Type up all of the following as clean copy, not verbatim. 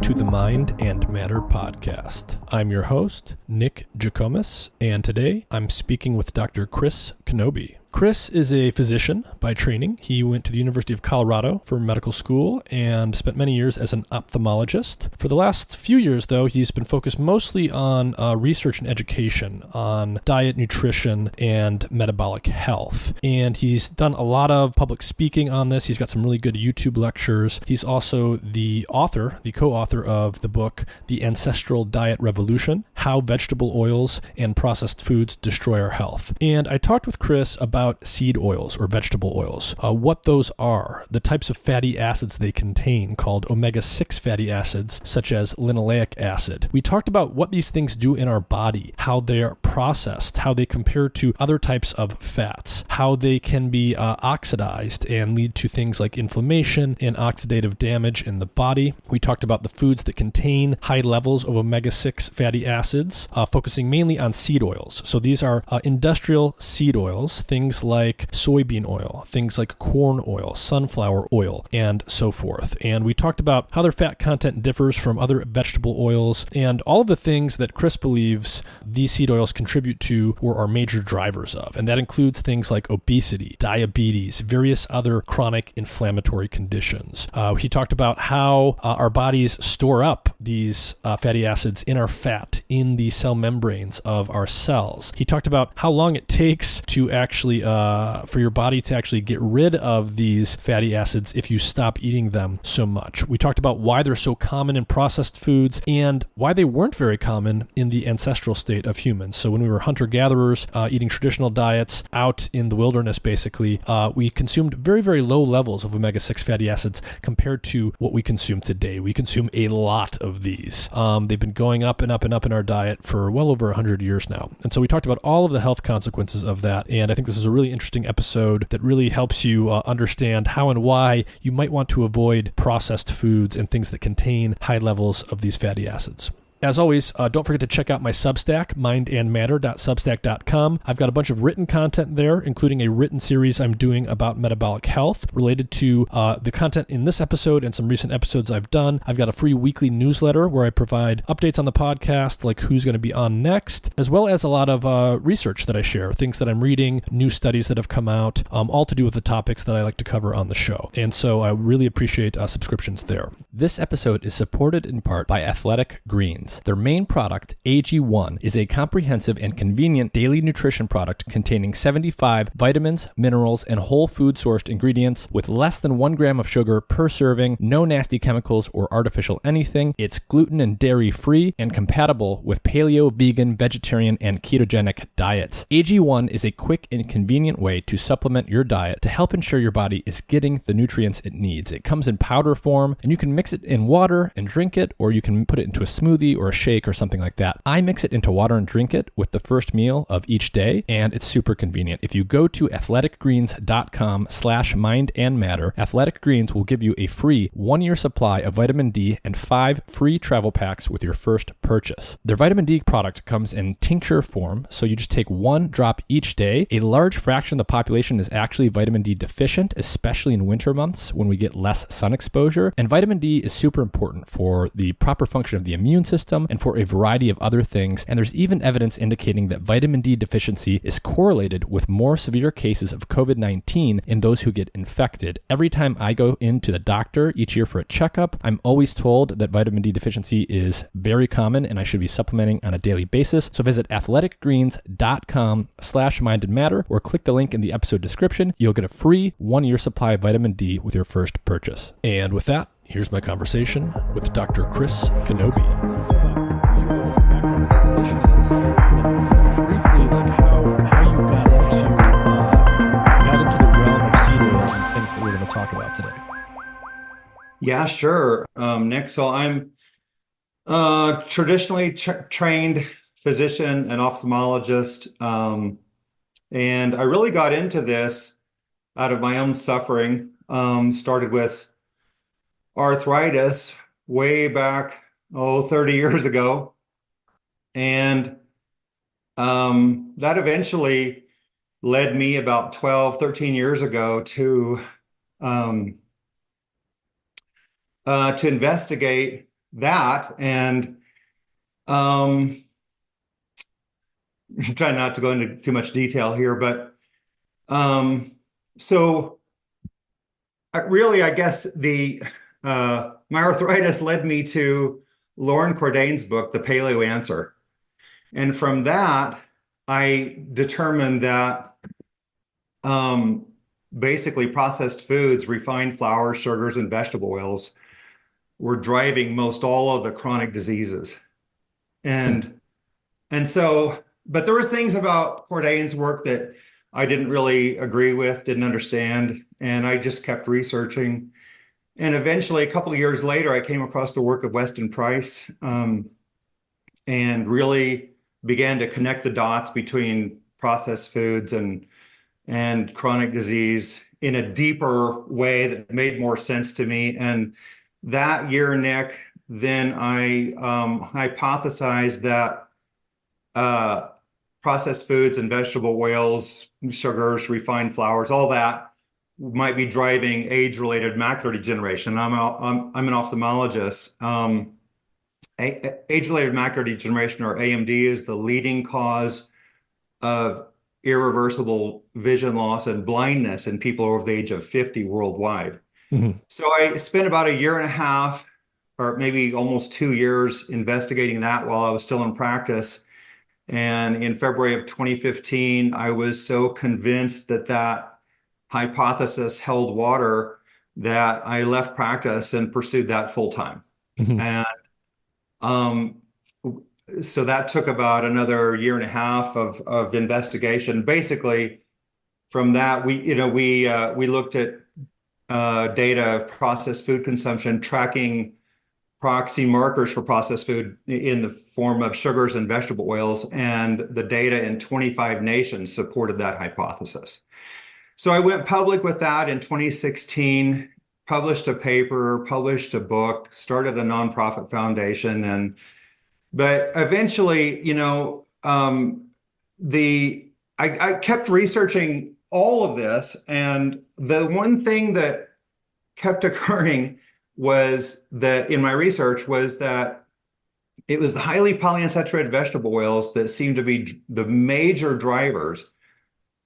to the Mind and Matter podcast. I'm your host, Nick Jikomis, and today I'm speaking with Dr. Chris Knobbe. Chris is a physician by training. He went to the University of Colorado for medical school and spent many years as an ophthalmologist. For the last few years, though, he's been focused mostly on research and education on diet, nutrition, and metabolic health. And he's done a lot of public speaking on this. He's got some really good YouTube lectures. He's also the co-author of the book, The Ancestral Diet Revolution: How Vegetable Oils and Processed Foods Destroy Our Health. And I talked with Chris about seed oils or vegetable oils, what those are, the types of fatty acids they contain called Omega-6 fatty acids, such as linoleic acid. We talked about what these things do in our body, how they are processed, how they compare to other types of fats, how they can be oxidized and lead to things like inflammation and oxidative damage in the body. We talked about the foods that contain high levels of omega-6 fatty acids, focusing mainly on seed oils. So these are industrial seed oils, things like soybean oil, things like corn oil, sunflower oil, and so forth. And we talked about how their fat content differs from other vegetable oils and all of the things that Chris believes these seed oils contribute to or are major drivers of. And that includes things like obesity, diabetes, various other chronic inflammatory conditions. He talked about how our bodies store up these fatty acids in our fat, in the cell membranes of our cells. He talked about how long it takes to actually for your body to actually get rid of these fatty acids if you stop eating them so much. We talked about why they're so common in processed foods and why they weren't very common in the ancestral state of humans. So when we were hunter-gatherers, eating traditional diets out in the wilderness, basically, we consumed very, very low levels of omega-6 fatty acids compared to what we consume today. We consume a lot of these. They've been going up and up and up in our diet for well over 100 years now. And so we talked about all of the health consequences of that. And I think this is a really interesting episode that really helps you understand how and why you might want to avoid processed foods and things that contain high levels of these fatty acids. As always, don't forget to check out my Substack, mindandmatter.substack.com. I've got a bunch of written content there, including a written series I'm doing about metabolic health related to the content in this episode and some recent episodes I've done. I've got a free weekly newsletter where I provide updates on the podcast, like who's going to be on next, as well as a lot of research that I share, things that I'm reading, new studies that have come out, all to do with the topics that I like to cover on the show. And so I really appreciate subscriptions there. This episode is supported in part by Athletic Greens. Their main product, AG1, is a comprehensive and convenient daily nutrition product containing 75 vitamins, minerals, and whole food sourced ingredients with less than 1 gram of sugar per serving, no nasty chemicals or artificial anything. It's gluten and dairy free and compatible with paleo, vegan, vegetarian, and ketogenic diets. AG1 is a quick and convenient way to supplement your diet to help ensure your body is getting the nutrients it needs. It comes in powder form and you can mix it in water and drink it, or you can put it into a smoothie or a shake or something like that. I mix it into water and drink it with the first meal of each day, and it's super convenient. If you go to athleticgreens.com/mindandmatter, Athletic Greens will give you a free 1-year supply of vitamin D and 5 free travel packs with your first purchase. Their vitamin D product comes in tincture form, so you just take 1 drop each day. A large fraction of the population is actually vitamin D deficient, especially in winter months when we get less sun exposure, and vitamin D is super important for the proper function of the immune system and for a variety of other things. And there's even evidence indicating that vitamin D deficiency is correlated with more severe cases of COVID-19 in those who get infected. Every time I go into the doctor each year for a checkup, I'm always told that vitamin D deficiency is very common and I should be supplementing on a daily basis. So visit athleticgreens.com/mindandmatter or click the link in the episode description. You'll get a free 1-year supply of vitamin D with your first purchase. And with that, here's my conversation with Dr. Chris Knobbe. Briefly, like how you got into the realm of seed oils and things that we're going to talk about today. Yeah, sure, Nick. So I'm traditionally trained physician and ophthalmologist, and I really got into this out of my own suffering. Started with arthritis way back, 30 years ago. And that eventually led me about 12, 13 years ago to investigate that, and um, try not to go into too much detail here, but um, so I guess the my arthritis led me to Lauren Cordain's book, The Paleo Answer. And from that, I determined that um, basically processed foods, refined flours, sugars, and vegetable oils were driving most all of the chronic diseases. And so, but there were things about Cordain's work that I didn't really agree with, didn't understand, and I just kept researching. And eventually, a couple of years later, I came across the work of Weston Price, and really began to connect the dots between processed foods and chronic disease in a deeper way that made more sense to me. And that year, Nick, then I hypothesized that processed foods and vegetable oils, sugars, refined flours, all that might be driving age-related macular degeneration. I'm an ophthalmologist. Age-related macular degeneration, or AMD, is the leading cause of irreversible vision loss and blindness in people over the age of 50 worldwide. Mm-hmm. So I spent about a year and a half, or maybe almost 2 years, investigating that while I was still in practice. And in February of 2015, I was so convinced that that hypothesis held water that I left practice and pursued that full time. Mm-hmm. And so that took about another year and a half of investigation. Basically, from that, we looked at data of processed food consumption, tracking proxy markers for processed food in the form of sugars and vegetable oils, and the data in 25 nations supported that hypothesis. So I went public with that in 2016, published a paper, published a book, started a nonprofit foundation, but eventually, I kept researching all of this, and the one thing that kept occurring was that in my research was that it was the highly polyunsaturated vegetable oils that seemed to be the major drivers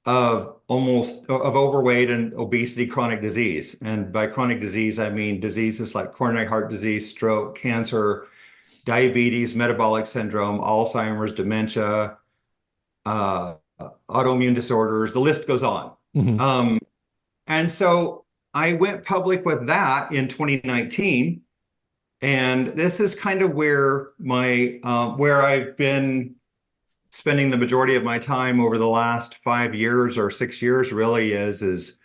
of overweight and obesity, chronic disease. And by chronic disease, I mean diseases like coronary heart disease, stroke, cancer, diabetes, metabolic syndrome, Alzheimer's, dementia, autoimmune disorders, the list goes on. Mm-hmm. And so I went public with that in 2019. And this is kind of where where I've been spending the majority of my time over the last 5 years or 6 years really is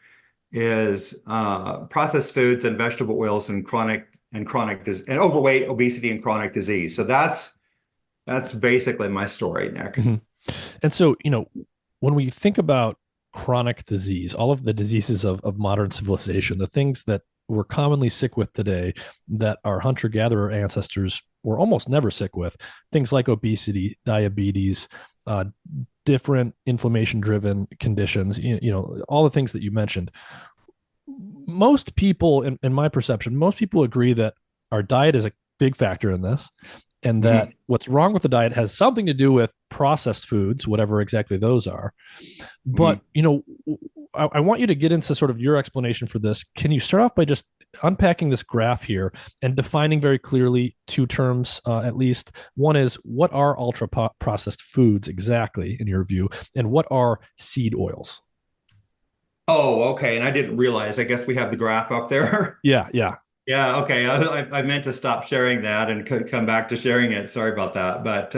processed foods and vegetable oils and overweight, obesity, and chronic disease. So that's basically my story, Nick. Mm-hmm. And so, when we think about chronic disease, all of the diseases of modern civilization, the things that we're commonly sick with today that our hunter-gatherer ancestors were almost never sick with, things like obesity, diabetes, different inflammation-driven conditions, all the things that you mentioned. Most people, in my perception, most people agree that our diet is a big factor in this, and that what's wrong with the diet has something to do with processed foods, whatever exactly those are. But, I want you to get into sort of your explanation for this. Can you start off by just unpacking this graph here and defining very clearly two terms, at least? One is, what are ultra processed foods exactly, in your view, and what are seed oils? Oh, okay. And I didn't realize, I guess we have the graph up there. Yeah. Yeah, okay. I meant to stop sharing that and come back to sharing it. Sorry about that. But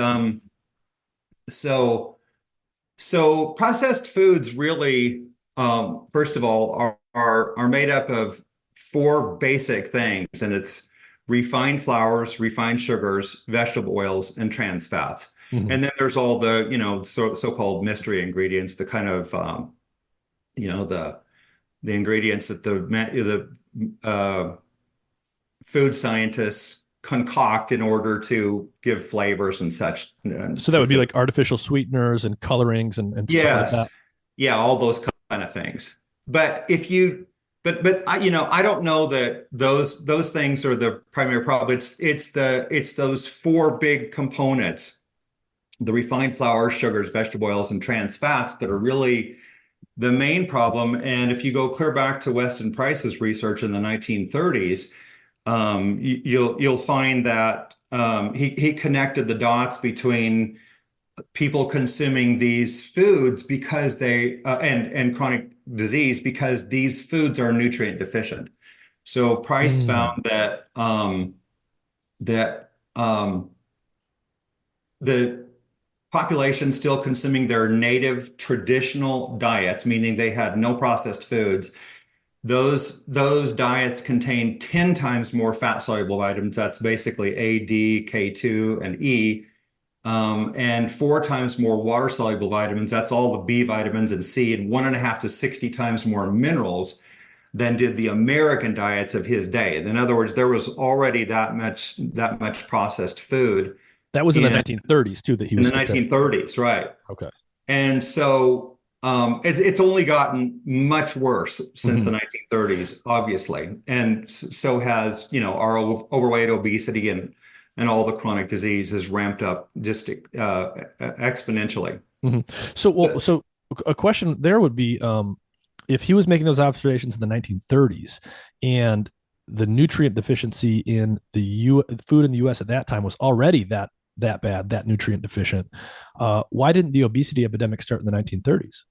so processed foods really, first of all, are made up of four basic things, and it's refined flours, refined sugars, vegetable oils, and trans fats. Mm-hmm. And then there's all the so-called mystery ingredients, the kind of the ingredients that the food scientists concoct in order to give flavors and such. So that would be like artificial sweeteners and colorings and stuff like that. Yeah, all those kind of things. But but I don't know that those things are the primary problem. It's those four big components, the refined flours, sugars, vegetable oils, and trans fats that are really the main problem. And if you go clear back to Weston Price's research in the 1930s, you'll find that he connected the dots between people consuming these foods because they and chronic disease because these foods are nutrient deficient. So Price found that the population still consuming their native traditional diets, meaning they had no processed foods, those diets contain 10 times more fat soluble vitamins. That's basically A, D, K2, and E. And 4 times more water soluble vitamins. That's all the B vitamins and C, and 1.5 to 60 times more minerals than did the American diets of his day. In other words, there was already that much processed food. That was in the 1930s too, that he in was the 1930s, right? Okay. And so it's only gotten much worse since the 1930s, obviously, and so has our overweight, obesity, and all the chronic disease has ramped up just exponentially. So a question there would be, if he was making those observations in the 1930s and the nutrient deficiency in the food in the US at that time was already that bad, that nutrient deficient, why didn't the obesity epidemic start in the 1930s?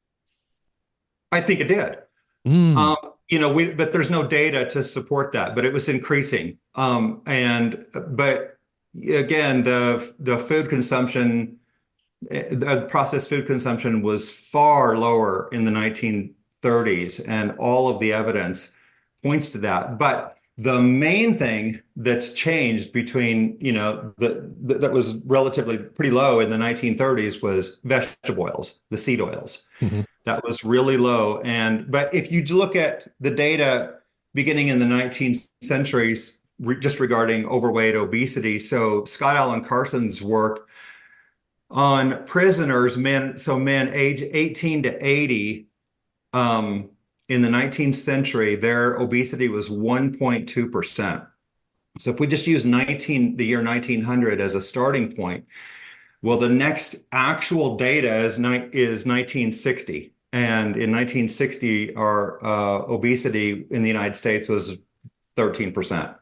I think it did. But there's no data to support that, but it was increasing. But again, the food consumption, the processed food consumption was far lower in the 1930s, and all of the evidence points to that. But the main thing that's changed between, that was relatively pretty low in the 1930s was vegetable oils, the seed oils. That was really low. But if you look at the data beginning in the 19th centuries, just regarding overweight, obesity, so Scott Allen Carson's work on prisoners, men age 18 to 80, in the 19th century, their obesity was 1.2%. So if we just use the year 1900 as a starting point, well, the next actual data is 1960. And in 1960, our obesity in the United States was 13%.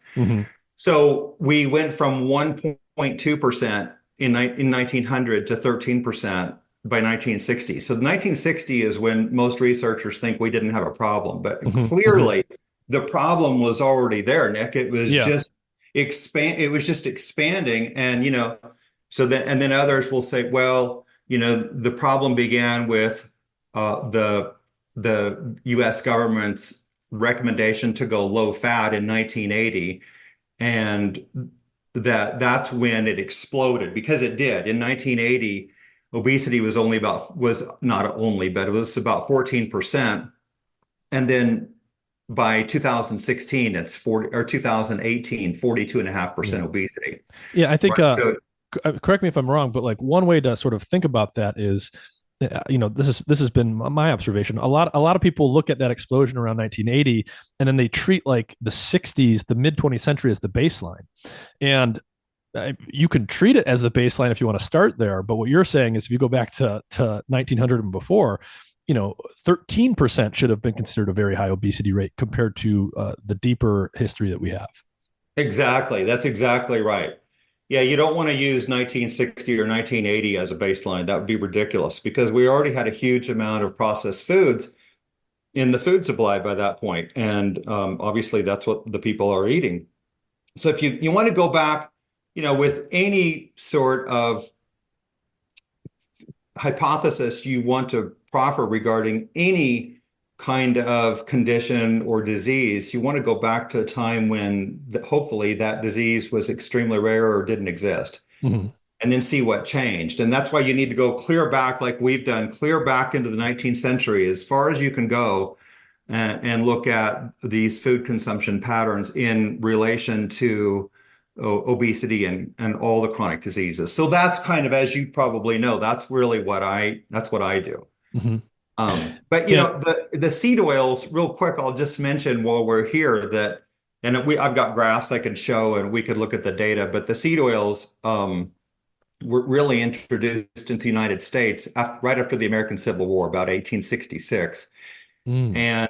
So we went from 1.2% in 1900 to 13% by 1960. So 1960 is when most researchers think we didn't have a problem, but clearly the problem was already there, Nick. It was just expanding, and then others will say, well, the problem began with the U.S. government's recommendation to go low fat in 1980, and that's when it exploded, because it did. In 1980, obesity was not only, but it was about 14%. And then by 2016, it's 2018, 42.5% obesity. Yeah, I think, right? correct me if I'm wrong, but like one way to sort of think about that is, this has been my observation. A lot of people look at that explosion around 1980, and then they treat like the 60s, the mid 20th century, as the baseline. And you can treat it as the baseline if you want to start there. But what you're saying is, if you go back to 1900 and before, 13% should have been considered a very high obesity rate compared to the deeper history that we have. Exactly. That's exactly right. Yeah, you don't want to use 1960 or 1980 as a baseline. That would be ridiculous, because we already had a huge amount of processed foods in the food supply by that point. And obviously that's what the people are eating. So if you want to go back, with any sort of hypothesis you want to proffer regarding any kind of condition or disease, you want to go back to a time when hopefully that disease was extremely rare or didn't exist, and then see what changed. And that's why you need to go clear back, like we've done, clear back into the 19th century as far as you can go, and look at these food consumption patterns in relation to obesity and all the chronic diseases. So that's kind of, as you probably know, that's really what I do. But Yeah. the seed oils, real quick, I'll just mention while we're here that, and I've got graphs I can show, and we could look at the data. But the seed oils were really introduced into the United States right after the American Civil War, about 1866. Mm. And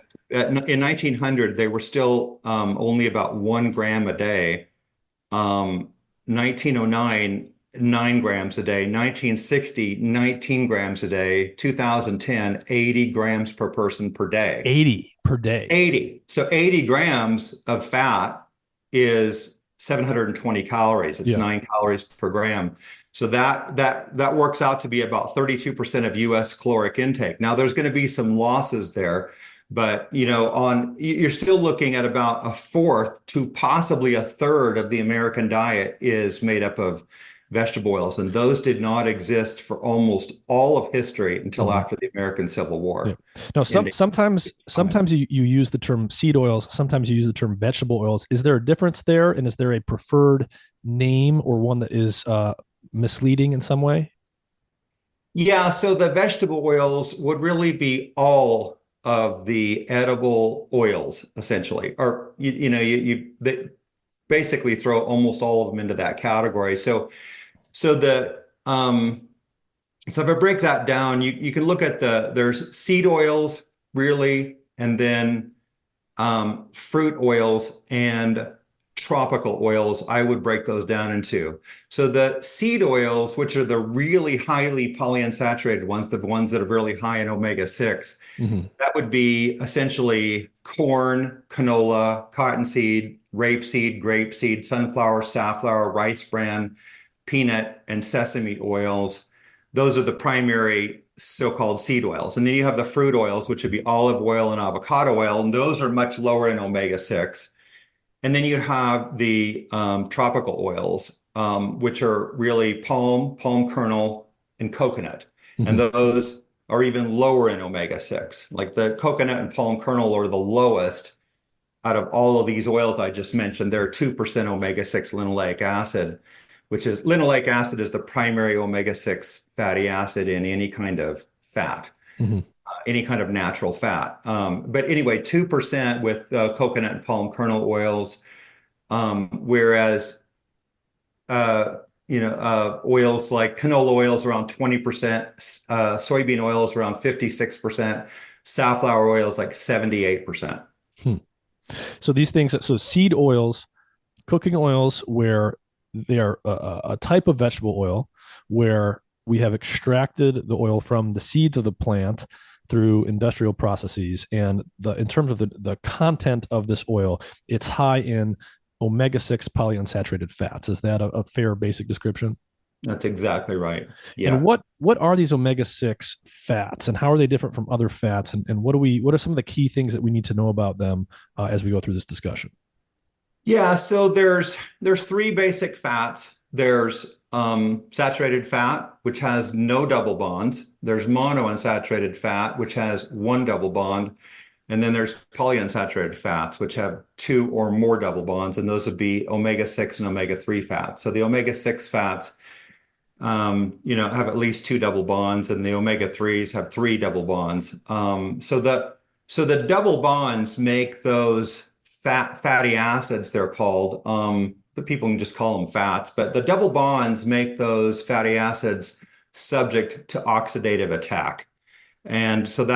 in 1900, they were still only about 1 gram a day. 1909, 9 grams a day. 1960, 19 grams a day. 2010, 80 grams per person per day. 80 per day. 80. So 80 grams of fat is 720 calories. It's Yeah. 9 calories per gram. So that works out to be about 32% of US caloric intake. Now there's going to be some losses there, but you're still looking at about a fourth to possibly a third of the American diet is made up of vegetable oils, and those did not exist for almost all of history until Mhm. after the American Civil War. Yeah. Now, And sometimes you use the term seed oils, sometimes you use the term vegetable oils. Is there a difference there, and is there a preferred name or one that is misleading in some way? yeah, so the vegetable oils would really be all of the edible oils, essentially, or they basically throw almost all of them into that category. So the so if I break that down, you can look at there's seed oils really, and then fruit oils and tropical oils. I would break those down into. So the seed oils, which are the really highly polyunsaturated ones, the ones that are really high in omega-6, Mm-hmm. that would be essentially corn, canola, cottonseed, rapeseed, grapeseed, sunflower, safflower, rice bran, peanut, and sesame oils. Those are the primary so-called seed oils. And then you have the fruit oils, which would be olive oil and avocado oil, and those are much lower in omega-6. And then you have the tropical oils, which are really palm kernel, and coconut. And Mm-hmm. those are even lower in omega-6. Like the coconut and palm kernel are the lowest out of all of these oils I just mentioned. They're 2% omega-6 linoleic acid, which is linoleic acid is the primary omega-6 fatty acid in any kind of fat, Mm-hmm. any kind of natural fat. But anyway, 2% with coconut and palm kernel oils, whereas oils like canola oils around 20%, soybean oils around 56%, safflower oils like 78%. Hmm. So these things, so seed oils, cooking oils, where they are a type of vegetable oil where we have extracted the oil from the seeds of the plant through industrial processes. And in terms of the content of this oil, it's high in omega-6 polyunsaturated fats. Is that a fair basic description? That's exactly right. And Yeah. what are these omega-6 fats, and how are they different from other fats? And what are some of the key things that we need to know about them as we go through this discussion? Yeah, so there's three basic fats. There's saturated fat, which has no double bonds. There's monounsaturated fat, which has one double bond. And then there's polyunsaturated fats, which have two or more double bonds, and those would be omega-6 and omega-3 fats. So the omega-6 fats, have at least two double bonds, and the omega-3s have three double bonds. So the double bonds make those fatty acids, they're called. But people can just call them fats, but the double bonds make those fatty acids subject to oxidative attack. And so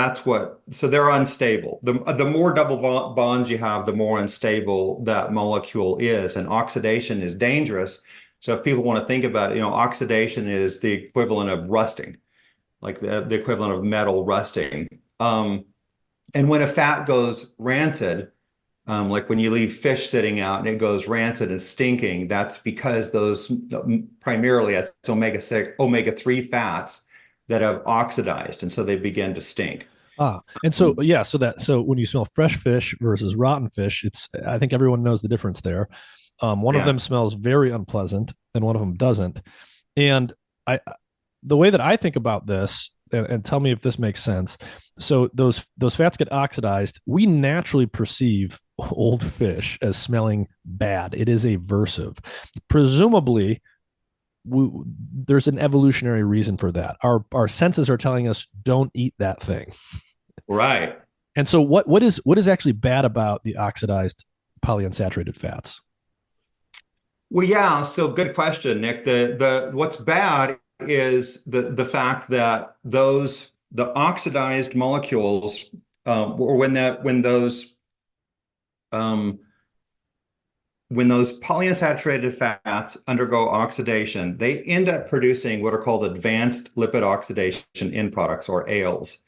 so they're unstable. The more double bonds you have, the more unstable that molecule is. And oxidation is dangerous. So if people want to think about it, oxidation is the equivalent of rusting, like the equivalent of metal rusting. And when a fat goes rancid, like when you leave fish sitting out and it goes rancid and stinking, that's because those primarily it's omega-6, omega-3 fats that have oxidized, and so they begin to stink. And so yeah, so when you smell fresh fish versus rotten fish, I think everyone knows the difference there. One of Yeah. them smells very unpleasant, and one of them doesn't. And I, the way that I think about this, and tell me if this makes sense. So those fats get oxidized. We naturally perceive old fish as smelling bad. It is aversive. Presumably, there's an evolutionary reason for that. Our senses are telling us don't eat that thing. Right. And so what is actually bad about the oxidized polyunsaturated fats? Well, yeah, so good question, Nick. The what's bad is the fact that the oxidized molecules, or um, when those polyunsaturated fats undergo oxidation, they end up producing what are called advanced lipid oxidation end products, or ALs.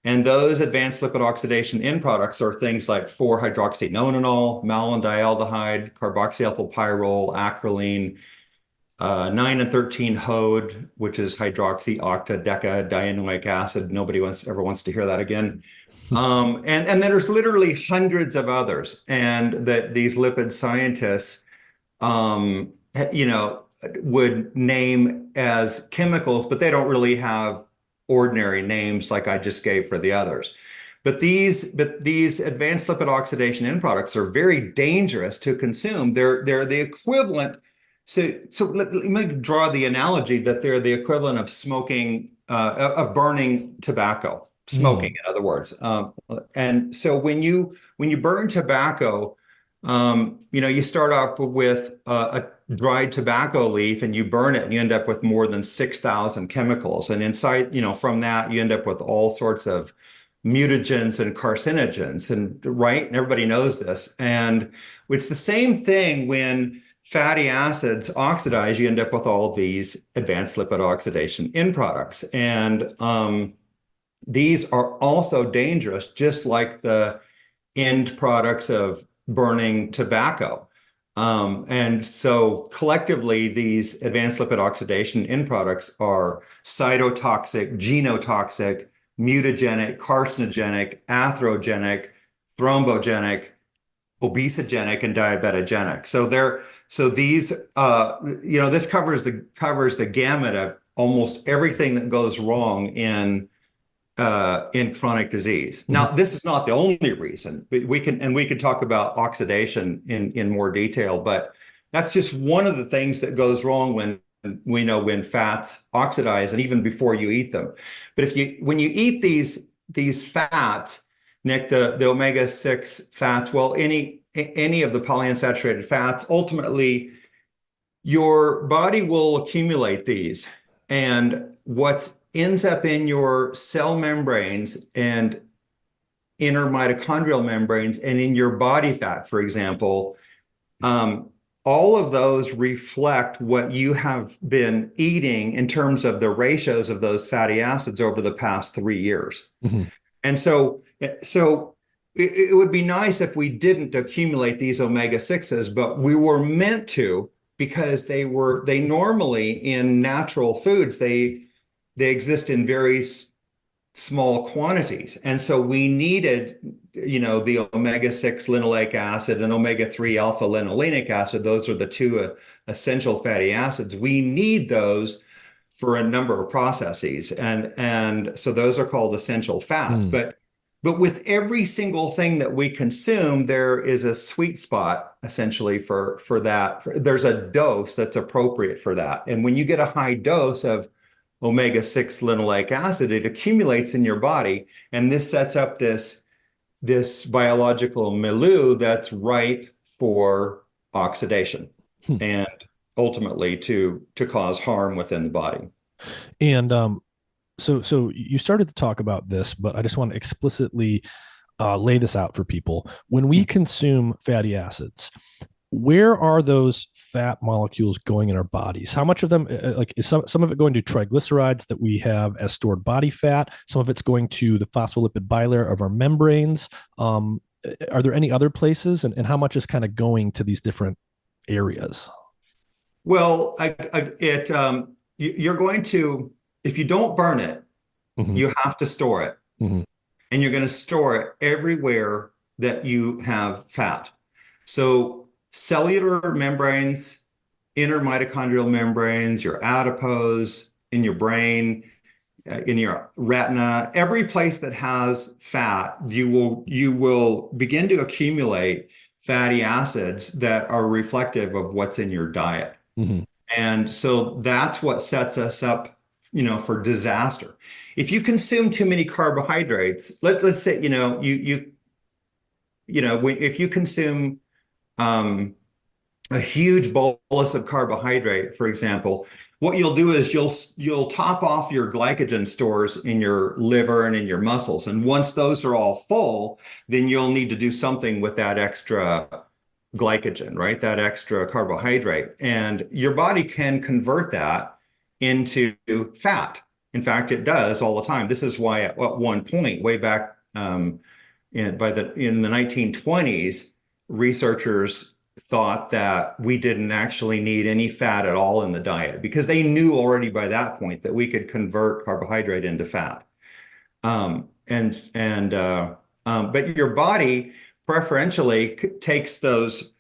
And those advanced lipid oxidation end products are things like 4-hydroxynonenal, malondialdehyde, carboxyethylpyrrole, acrolein, 9 and 13-hode, which is hydroxy-octa-deca-dianoic acid. Nobody ever wants to hear that again. And then there's literally hundreds of others, and that these lipid scientists, you know, would name as chemicals, but they don't really have ordinary names like I just gave for the others. But these advanced lipid oxidation end products are very dangerous to consume. They're the equivalent. So let me draw the analogy that they're the equivalent of smoking, of burning tobacco, smoking, in other words. And so when you burn tobacco, you know, you start off with a dried tobacco leaf and you burn it and you end up with more than 6,000 chemicals. And inside, you know, from that, you end up with all sorts of mutagens and carcinogens, and right? And everybody knows this. And it's the same thing when fatty acids oxidize, you end up with all these advanced lipid oxidation end products. And these are also dangerous, just like the end products of burning tobacco. And so collectively, these advanced lipid oxidation end products are cytotoxic, genotoxic, mutagenic, carcinogenic, atherogenic, thrombogenic, obesogenic, and diabetogenic. So these, you know, this covers the gamut of almost everything that goes wrong in chronic disease. Now, this is not the only reason. We can talk about oxidation in more detail, but that's just one of the things that goes wrong when fats oxidize, and even before you eat them. But when you eat these fats, Nick, the omega-6 fats, well, any of the polyunsaturated fats, ultimately your body will accumulate these. And what ends up in your cell membranes and inner mitochondrial membranes and in your body fat, for example, all of those reflect what you have been eating in terms of the ratios of those fatty acids over the past 3 years. And so it would be nice if we didn't accumulate these omega-6s, but we were meant to, because they normally in natural foods, they exist in very small quantities. And so we needed, you know, the omega-6 linoleic acid and omega-3 alpha linolenic acid. Those are the two essential fatty acids. We need those for a number of processes. And so those are called essential fats. But with every single thing that we consume, there is a sweet spot essentially for that. There's a dose that's appropriate for that. And when you get a high dose of omega-6 linoleic acid, it accumulates in your body, and this sets up this biological milieu that's ripe for oxidation and ultimately to cause harm within the body. And so you started to talk about this, but I just want to explicitly lay this out for people. When we consume fatty acids, where are those fat molecules going in our bodies? How much of them, like, is some of it going to triglycerides that we have as stored body fat? Some of it's going to the phospholipid bilayer of our membranes. Are there any other places? And how much is kind of going to these different areas? Well, you're going to, if you don't burn it, you have to store it. And you're going to store it everywhere that you have fat. So cellular membranes, inner mitochondrial membranes, your adipose, in your brain, in your retina, every place that has fat, you will begin to accumulate fatty acids that are reflective of what's in your diet. And so that's what sets us up, for disaster. If you consume too many carbohydrates, let's say, if you consume um, a huge bolus of carbohydrate, for example, what you'll do is you'll top off your glycogen stores in your liver and in your muscles. And once those are all full, then you'll need to do something with that extra glycogen, right? That extra carbohydrate. And your body can convert that into fat. In fact, it does all the time. This is why at one point, way back in the 1920s, researchers thought that we didn't actually need any fat at all in the diet because they knew already by that point that we could convert carbohydrate into fat. But your body preferentially takes those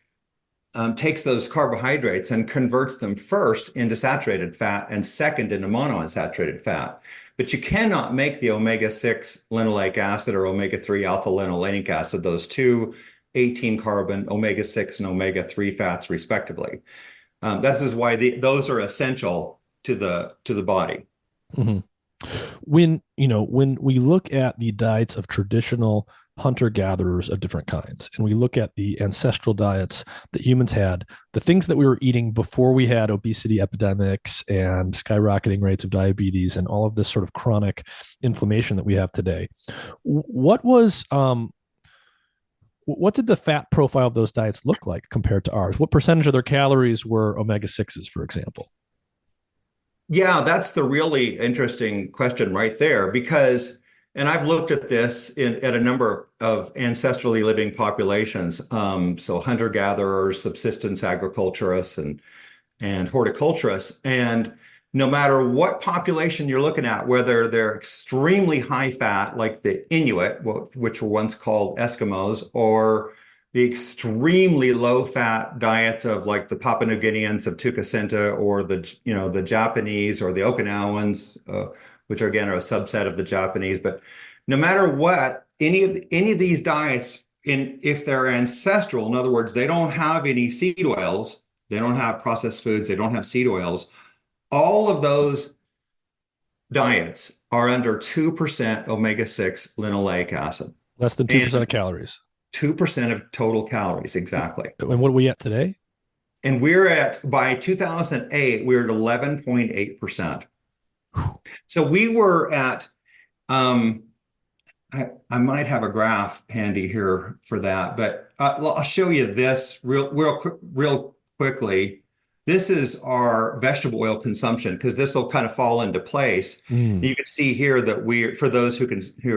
carbohydrates and converts them first into saturated fat and second into monounsaturated fat. But you cannot make the omega-6 linoleic acid or omega-3 alpha linolenic acid, those two 18 carbon omega-6 and omega-3 fats respectively. This is why those are essential to the body. Mm-hmm. When we look at the diets of traditional hunter-gatherers of different kinds, and we look at the ancestral diets that humans had, the things that we were eating before we had obesity epidemics and skyrocketing rates of diabetes and all of this sort of chronic inflammation that we have today, what did the fat profile of those diets look like compared to ours? What percentage of their calories were omega-6s, for example? Yeah, that's the really interesting question right there, because, and I've looked at this at a number of ancestrally living populations, so hunter-gatherers, subsistence agriculturists, and horticulturists, and no matter what population you're looking at, whether they're extremely high fat, like the Inuit, which were once called Eskimos, or the extremely low fat diets of like the Papua New Guineans of Tukasinta, or the Japanese or the Okinawans, which again are a subset of the Japanese. But no matter what, any of these diets, if they're ancestral, in other words, they don't have any seed oils, they don't have processed foods, they don't have seed oils, all of those diets are under 2% omega-6 linoleic acid. Less than 2% of calories. 2% of total calories, exactly. And what are we at today? And by 2008, we were at 11.8%. So we were at, I might have a graph handy here for that, but I'll show you this real quickly. This is our vegetable oil consumption, because this will kind of fall into place. You can see here that for those who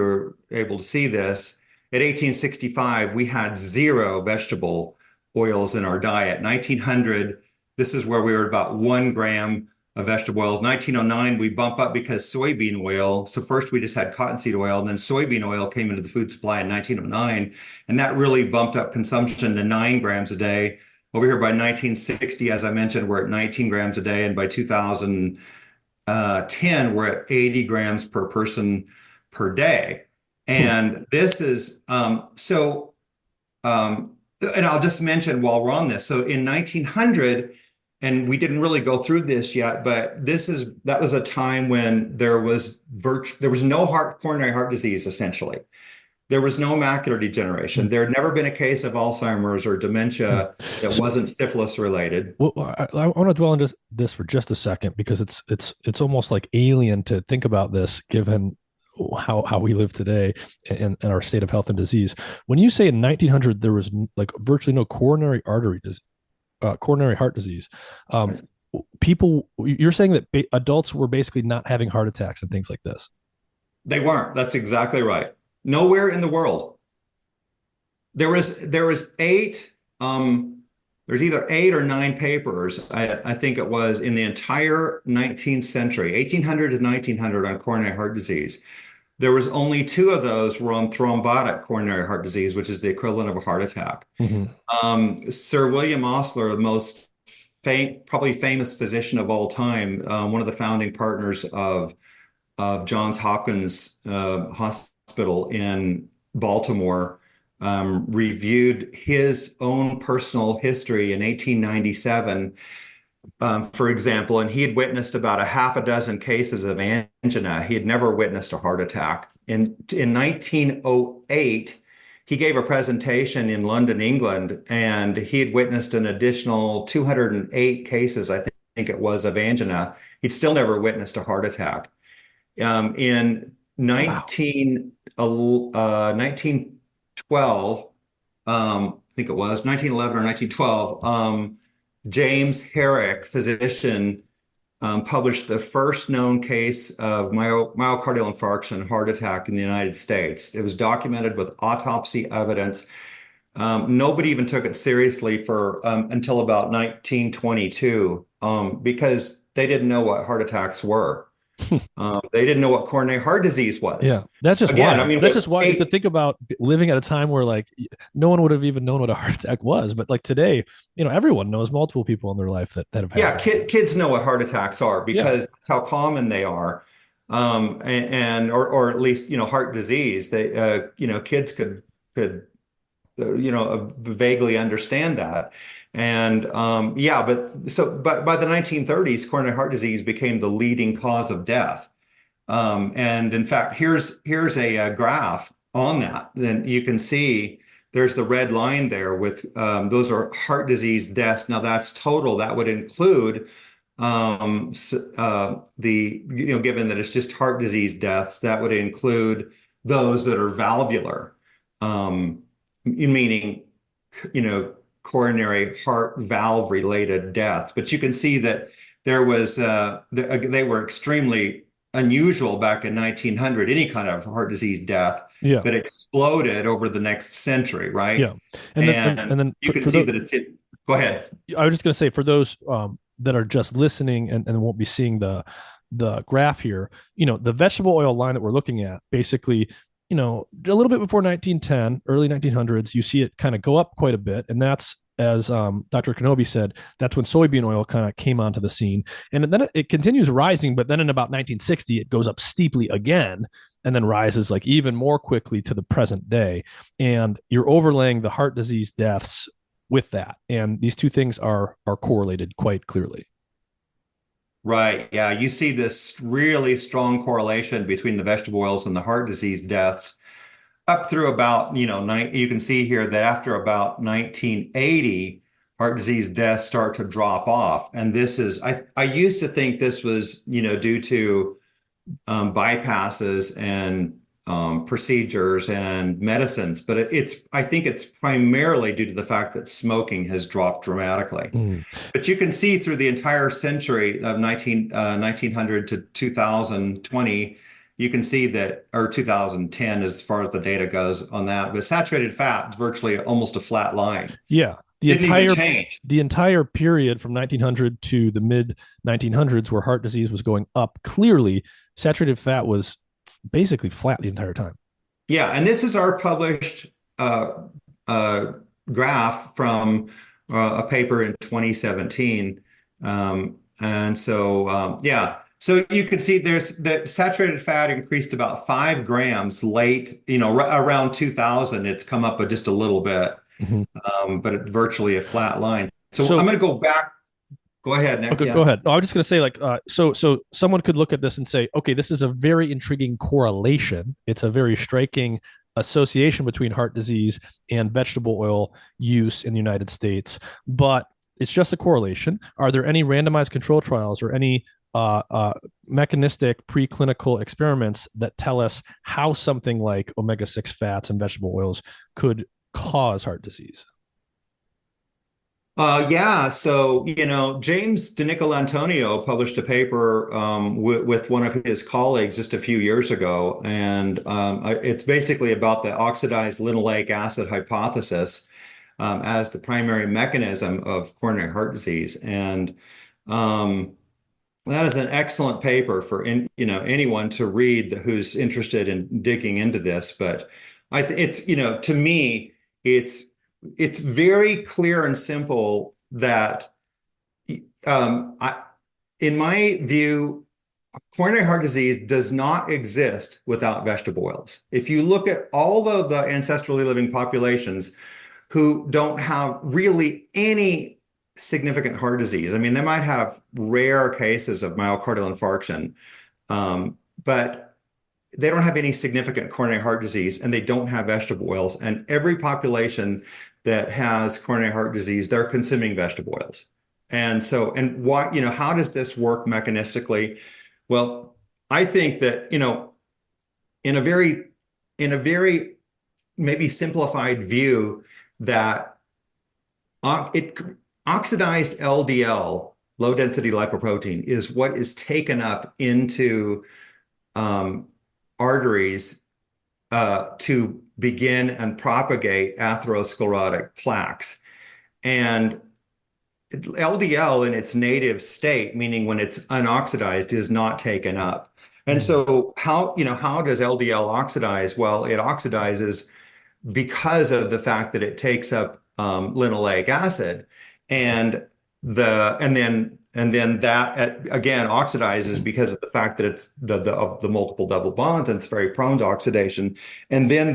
are able to see this, at 1865, we had 0 vegetable oils in our diet. 1900, this is where we were about 1 gram of vegetable oils. 1909, we bump up because soybean oil. So first we just had cottonseed oil, and then soybean oil came into the food supply in 1909, and that really bumped up consumption to 9 grams a day. Over here by 1960, as I mentioned, we're at 19 grams a day, and by 2010, we're at 80 grams per person per day. And this is, and I'll just mention while we're on this. So in 1900, and we didn't really go through this yet, but that was a time when there was no coronary heart disease, essentially. There was no macular degeneration. There had never been a case of Alzheimer's or dementia that wasn't syphilis related. Well, I want to dwell on this for just a second, because it's almost like alien to think about this, given how we live today and our state of health and disease. When you say in 1900 there was like virtually no coronary heart disease, people, you're saying that adults were basically not having heart attacks and things like this? They weren't. That's exactly right. Nowhere in the world. There was 8. There's either 8 or 9 papers, I think it was, in the entire 19th century, 1800 to 1900, on coronary heart disease. There was only 2 of those were on thrombotic coronary heart disease, which is the equivalent of a heart attack. Sir William Osler, the most probably famous physician of all time, one of the founding partners of Johns Hopkins Hospital in Baltimore, reviewed his own personal history in 1897 for example, and he had witnessed about a half a dozen cases of angina. He had never witnessed a heart attack. In 1908, he gave a presentation in London, England, and he had witnessed an additional 208 cases, I think it was, of angina. He'd still never witnessed a heart attack. In Wow. 1912, I think it was 1911 or 1912, James Herrick, physician, published the first known case of myocardial infarction and heart attack in the United States. It was documented with autopsy evidence. Nobody even took it seriously for until about 1922, because they didn't know what heart attacks were. They didn't know what coronary heart disease was. Yeah, that's just Again, I wild. mean, That's with just wild to think about living at a time where like no one would have even known what a heart attack was. But like today, everyone knows multiple people in their life that have had yeah, them. kids know what heart attacks are Yeah. because that's how common they are. Or at least, heart disease. Kids could vaguely understand that. And yeah, but by the 1930s, coronary heart disease became the leading cause of death. And in fact, here's a graph on that. Then you can see there's the red line there with those are heart disease deaths. Now that's total. That would include given that it's just heart disease deaths, that would include those that are valvular, meaning, coronary heart valve related deaths. But you can see that there was they were extremely unusual back in 1900, any kind of heart disease death, Yeah. but exploded over the next century, right? Yeah. And then You can for see the that go ahead. I was just going to say for those that are just listening and won't be seeing the graph here, the vegetable oil line that we're looking at, basically, a little bit before 1910, early 1900s, you see it kind of go up quite a bit, and that's as Dr. Knobbe said, that's when soybean oil kind of came onto the scene, and then it continues rising, but then in about 1960, it goes up steeply again, and then rises like even more quickly to the present day, and you're overlaying the heart disease deaths with that. And these two things are correlated quite clearly. Right. Yeah. You see this really strong correlation between the vegetable oils and the heart disease deaths up through about, you can see here that after about 1980, heart disease deaths start to drop off. And this is, I used to think this was, due to bypasses and procedures and medicines, but I think it's primarily due to the fact that smoking has dropped dramatically. Mm. But you can see through the entire century of 1900 to 2020, you can see that, or 2010 as far as the data goes on that, but saturated fat is virtually almost a flat line. Yeah. Didn't even change. The entire period from 1900 to the mid 1900s where heart disease was going up, clearly saturated fat was basically flat the entire time. Yeah, and this is our published graph from a paper in 2017. And so, yeah, so you can see there's that saturated fat increased about 5 grams late, around 2000, it's come up just a little bit, but it's virtually a flat line. So I'm going to go back. Go ahead, Nick. Okay, Yeah. go ahead. No, I was just going to say, like, so someone could look at this and say, okay, this is a very intriguing correlation. It's a very striking association between heart disease and vegetable oil use in the United States, but it's just a correlation. Are there any randomized control trials or any mechanistic preclinical experiments that tell us how something like omega-6 fats and vegetable oils could cause heart disease? Yeah, so James DiNicolantonio published a paper with one of his colleagues just a few years ago, and it's basically about the oxidized linoleic acid hypothesis as the primary mechanism of coronary heart disease, and that is an excellent paper for anyone to read who's interested in digging into this. But it's to me it's very clear and simple that, in my view, coronary heart disease does not exist without vegetable oils. If you look at all of the ancestrally living populations who don't have really any significant heart disease. I mean, they might have rare cases of myocardial infarction, but they don't have any significant coronary heart disease, and they don't have vegetable oils. And every population that has coronary heart disease, they're consuming vegetable oils. And so, and why, how does this work mechanistically? Well, I think that, in a very maybe simplified view, that oxidized LDL, low density lipoprotein, is what is taken up into arteries to begin and propagate atherosclerotic plaques. And LDL in its native state, meaning when it's unoxidized, is not taken up. And so how does LDL oxidize? Well, it oxidizes because of the fact that it takes up linoleic acid, and then that again oxidizes because of the fact that it's the multiple double bonds, and it's very prone to oxidation. And then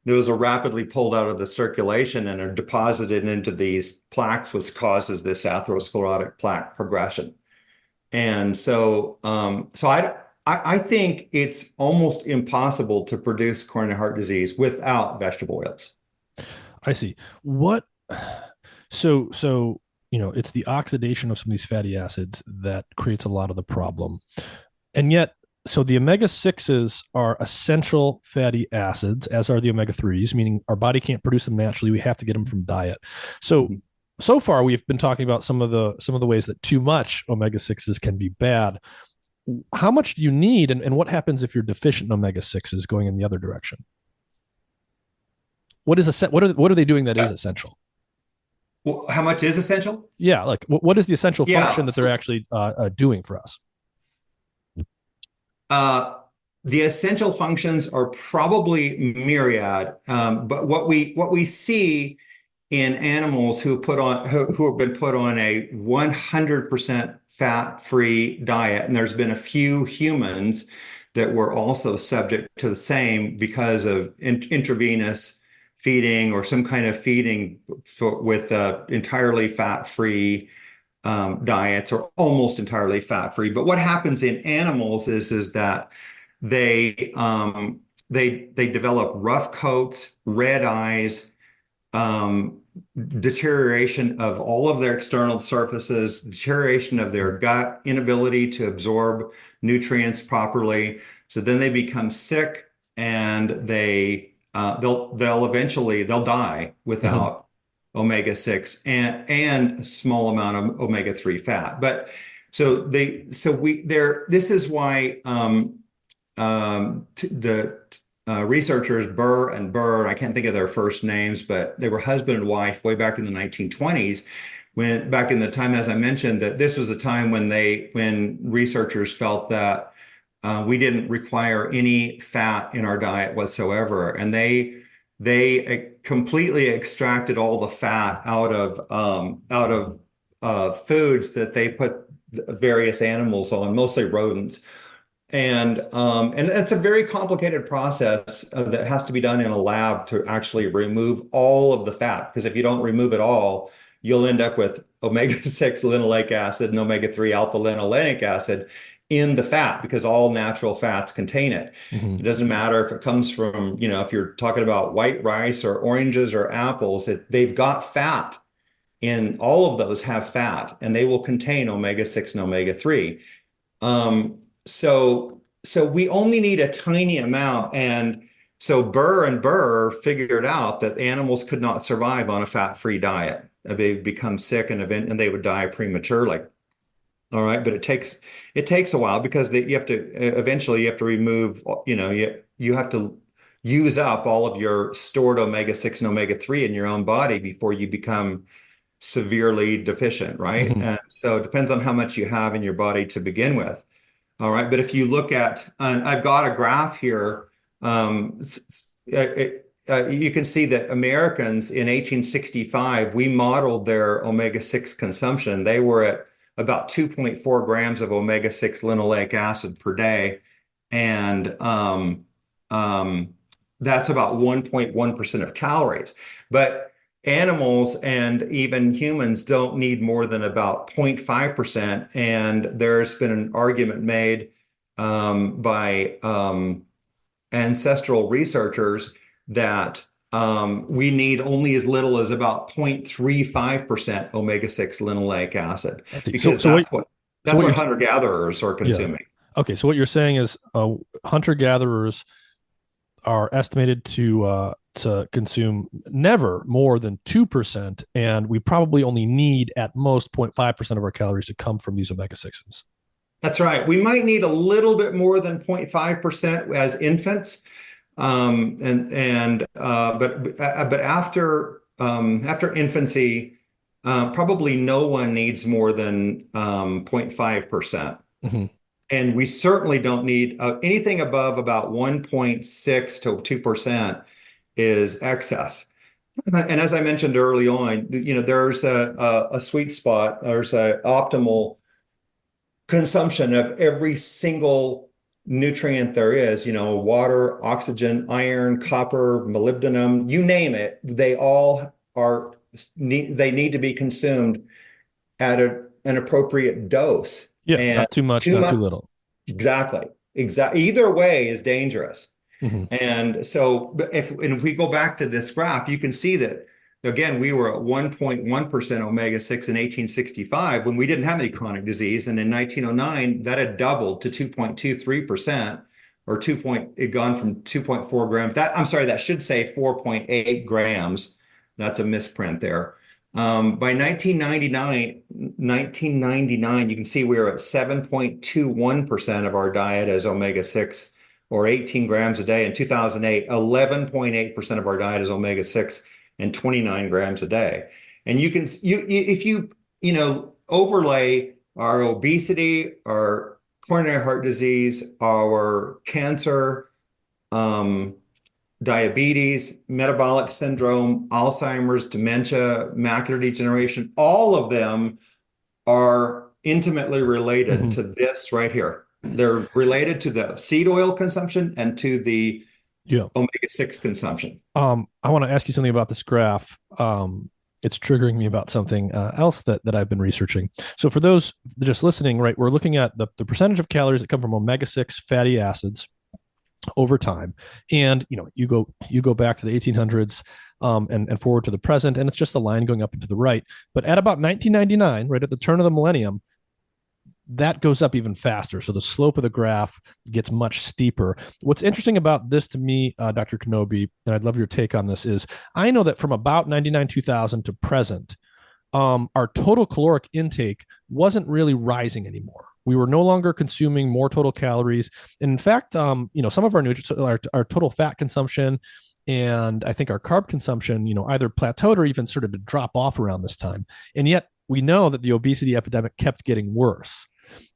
those are rapidly pulled out of the circulation and are deposited into these plaques, which causes this atherosclerotic plaque progression. And so, I think it's almost impossible to produce coronary heart disease without vegetable oils. I see. So it's the oxidation of some of these fatty acids that creates a lot of the problem. And yet, so the omega-6s are essential fatty acids, as are the omega-3s, meaning our body can't produce them naturally. We have to get them from diet. So far, we've been talking about some of the ways that too much omega-6s can be bad. How much do you need, and what happens if you're deficient in omega-6s going in the other direction? What are they doing that is essential? Well, how much is essential? Yeah, like what is the essential function that they're actually doing for us? The essential functions are probably myriad, but what we see in animals who have been put on a 100% fat-free diet, and there's been a few humans that were also subject to the same because of intravenous feeding or some kind of feeding with entirely fat-free diets, or almost entirely fat-free. But what happens in animals is that they develop rough coats, red eyes, deterioration of all of their external surfaces, deterioration of their gut, inability to absorb nutrients properly. So then they become sick, and they'll eventually die without omega-6 and a small amount of omega-3 fat. But this is why the researchers Burr and Burr, I can't think of their first names, but they were husband and wife way back in the 1920s, back in the time, as I mentioned, that this was a time when researchers felt that we didn't require any fat in our diet whatsoever. And they completely extracted all the fat out of foods that they put various animals on, mostly rodents. And it's a very complicated process that has to be done in a lab to actually remove all of the fat, because if you don't remove it all, you'll end up with omega-6 linoleic acid and omega-3 alpha linoleic acid in the fat, because all natural fats contain it. It doesn't matter if it comes from, if you're talking about white rice or oranges or apples, they've got fat. In all of those have fat, and they will contain omega-6 and omega-3. So we only need a tiny amount. And so Burr and Burr figured out that animals could not survive on a fat-free diet. They become sick and they would die prematurely. All right, but it takes a while, because eventually you have to remove, you have to use up all of your stored omega-6 and omega-3 in your own body before you become severely deficient, right? And so it depends on how much you have in your body to begin with. All right, but if you look at, and I've got a graph here, you can see that Americans in 1865, we modeled their omega-6 consumption. They were at about 2.4 grams of omega-6 linoleic acid per day. And that's about 1.1% of calories. But animals and even humans don't need more than about 0.5%. And there's been an argument made by ancestral researchers that we need only as little as about 0.35% omega-6 linoleic acid, because that's what hunter-gatherers are consuming. Yeah. Okay, so what you're saying is hunter-gatherers are estimated to consume never more than 2%, and we probably only need at most 0.5% of our calories to come from these omega-6s. That's right. We might need a little bit more than 0.5% as infants, but after infancy, probably no one needs more than 0.5%. Mm-hmm. And we certainly don't need anything above about 1.6 to 2% is excess. And as I mentioned early on, there's a sweet spot. There's an optimal consumption of every single nutrient there is, water, oxygen, iron, copper, molybdenum, you name it. They all they need to be consumed at an appropriate dose. Yeah, and not too much, not too little. Exactly. Either way is dangerous. Mm-hmm. And so if we go back to this graph, you can see that, again, we were at 1.1% omega-6 in 1865 when we didn't have any chronic disease. And in 1909, that had doubled to 2.23%, or it had gone from 2.4 grams. That should say 4.8 grams. That's a misprint there. By 1999, you can see we were at 7.21% of our diet as omega-6, or 18 grams a day. In 2008, 11.8% of our diet is omega-6 and 29 grams a day. And if you overlay our obesity, our coronary heart disease, our cancer, diabetes, metabolic syndrome, Alzheimer's, dementia, macular degeneration, all of them are intimately related to this right here. They're related to the seed oil consumption and to the omega-6 consumption. I want to ask you something about this graph. It's triggering me about something else that I've been researching. So for those just listening, right, we're looking at the percentage of calories that come from omega-6 fatty acids over time. And, you go back to the 1800s and forward to the present, and it's just a line going up and to the right. But at about 1999, right at the turn of the millennium, that goes up even faster. So the slope of the graph gets much steeper. What's interesting about this to me, Dr. Knobbe, and I'd love your take on this, is I know that from about 99, 2000 to present, our total caloric intake wasn't really rising anymore. We were no longer consuming more total calories. And in fact, some of our nutrients, our total fat consumption, and I think our carb consumption, either plateaued or even started to drop off around this time. And yet we know that the obesity epidemic kept getting worse.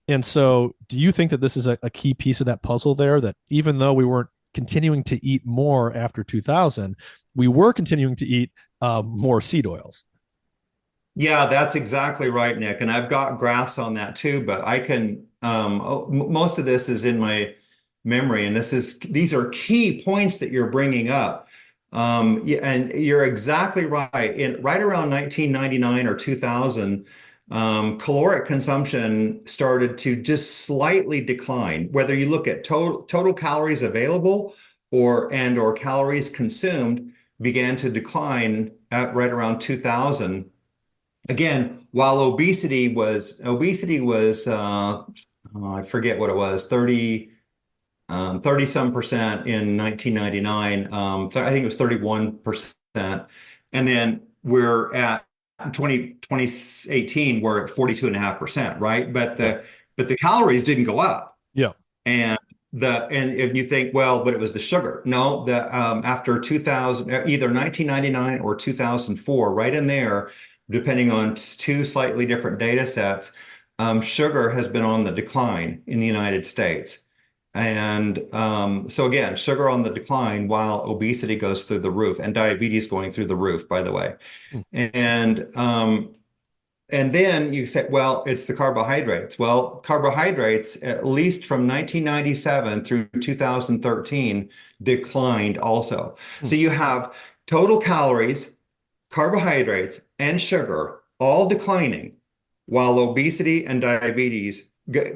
And so do you think that this is a key piece of that puzzle there, that even though we weren't continuing to eat more after 2000, we were continuing to eat more seed oils? Yeah, that's exactly right, Nick. And I've got graphs on that too, but I can, most of this is in my memory, and these are key points that you're bringing up. And you're exactly right. Right around 1999 or 2000, caloric consumption started to just slightly decline. Whether you look at total calories available or calories consumed, began to decline at right around 2000. Again, while obesity was I forget what it was, 30 some percent in 1999. I think it was 31%. And then we're at 2018, we're at 42.5%, right? But the calories didn't go up. Yeah. And if you think, well, but it was the sugar. No, after 2000, either 1999 or 2004, right in there, depending on two slightly different data sets, sugar has been on the decline in the United States. And so again, sugar on the decline while obesity goes through the roof, and diabetes going through the roof, by the way. And then you say, well, it's the carbohydrates. Well, carbohydrates, at least from 1997 through 2013, declined also. So you have total calories carbohydrates and sugar all declining, while obesity and diabetes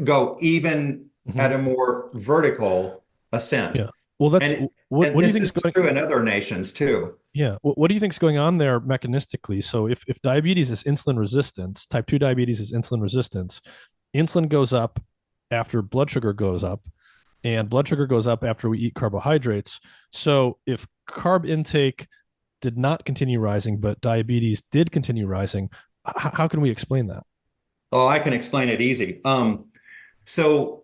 go even Hmm. at a more vertical ascent. Yeah. Well, that's And what and do you this think is is going? true in other nations too. Yeah. What do you think is going on there mechanistically? So if diabetes is insulin resistance, type 2 diabetes is insulin resistance, insulin goes up after blood sugar goes up, and blood sugar goes up after we eat carbohydrates. So if carb intake did not continue rising, but diabetes did continue rising, how can we explain that? Oh, I can explain it easy. So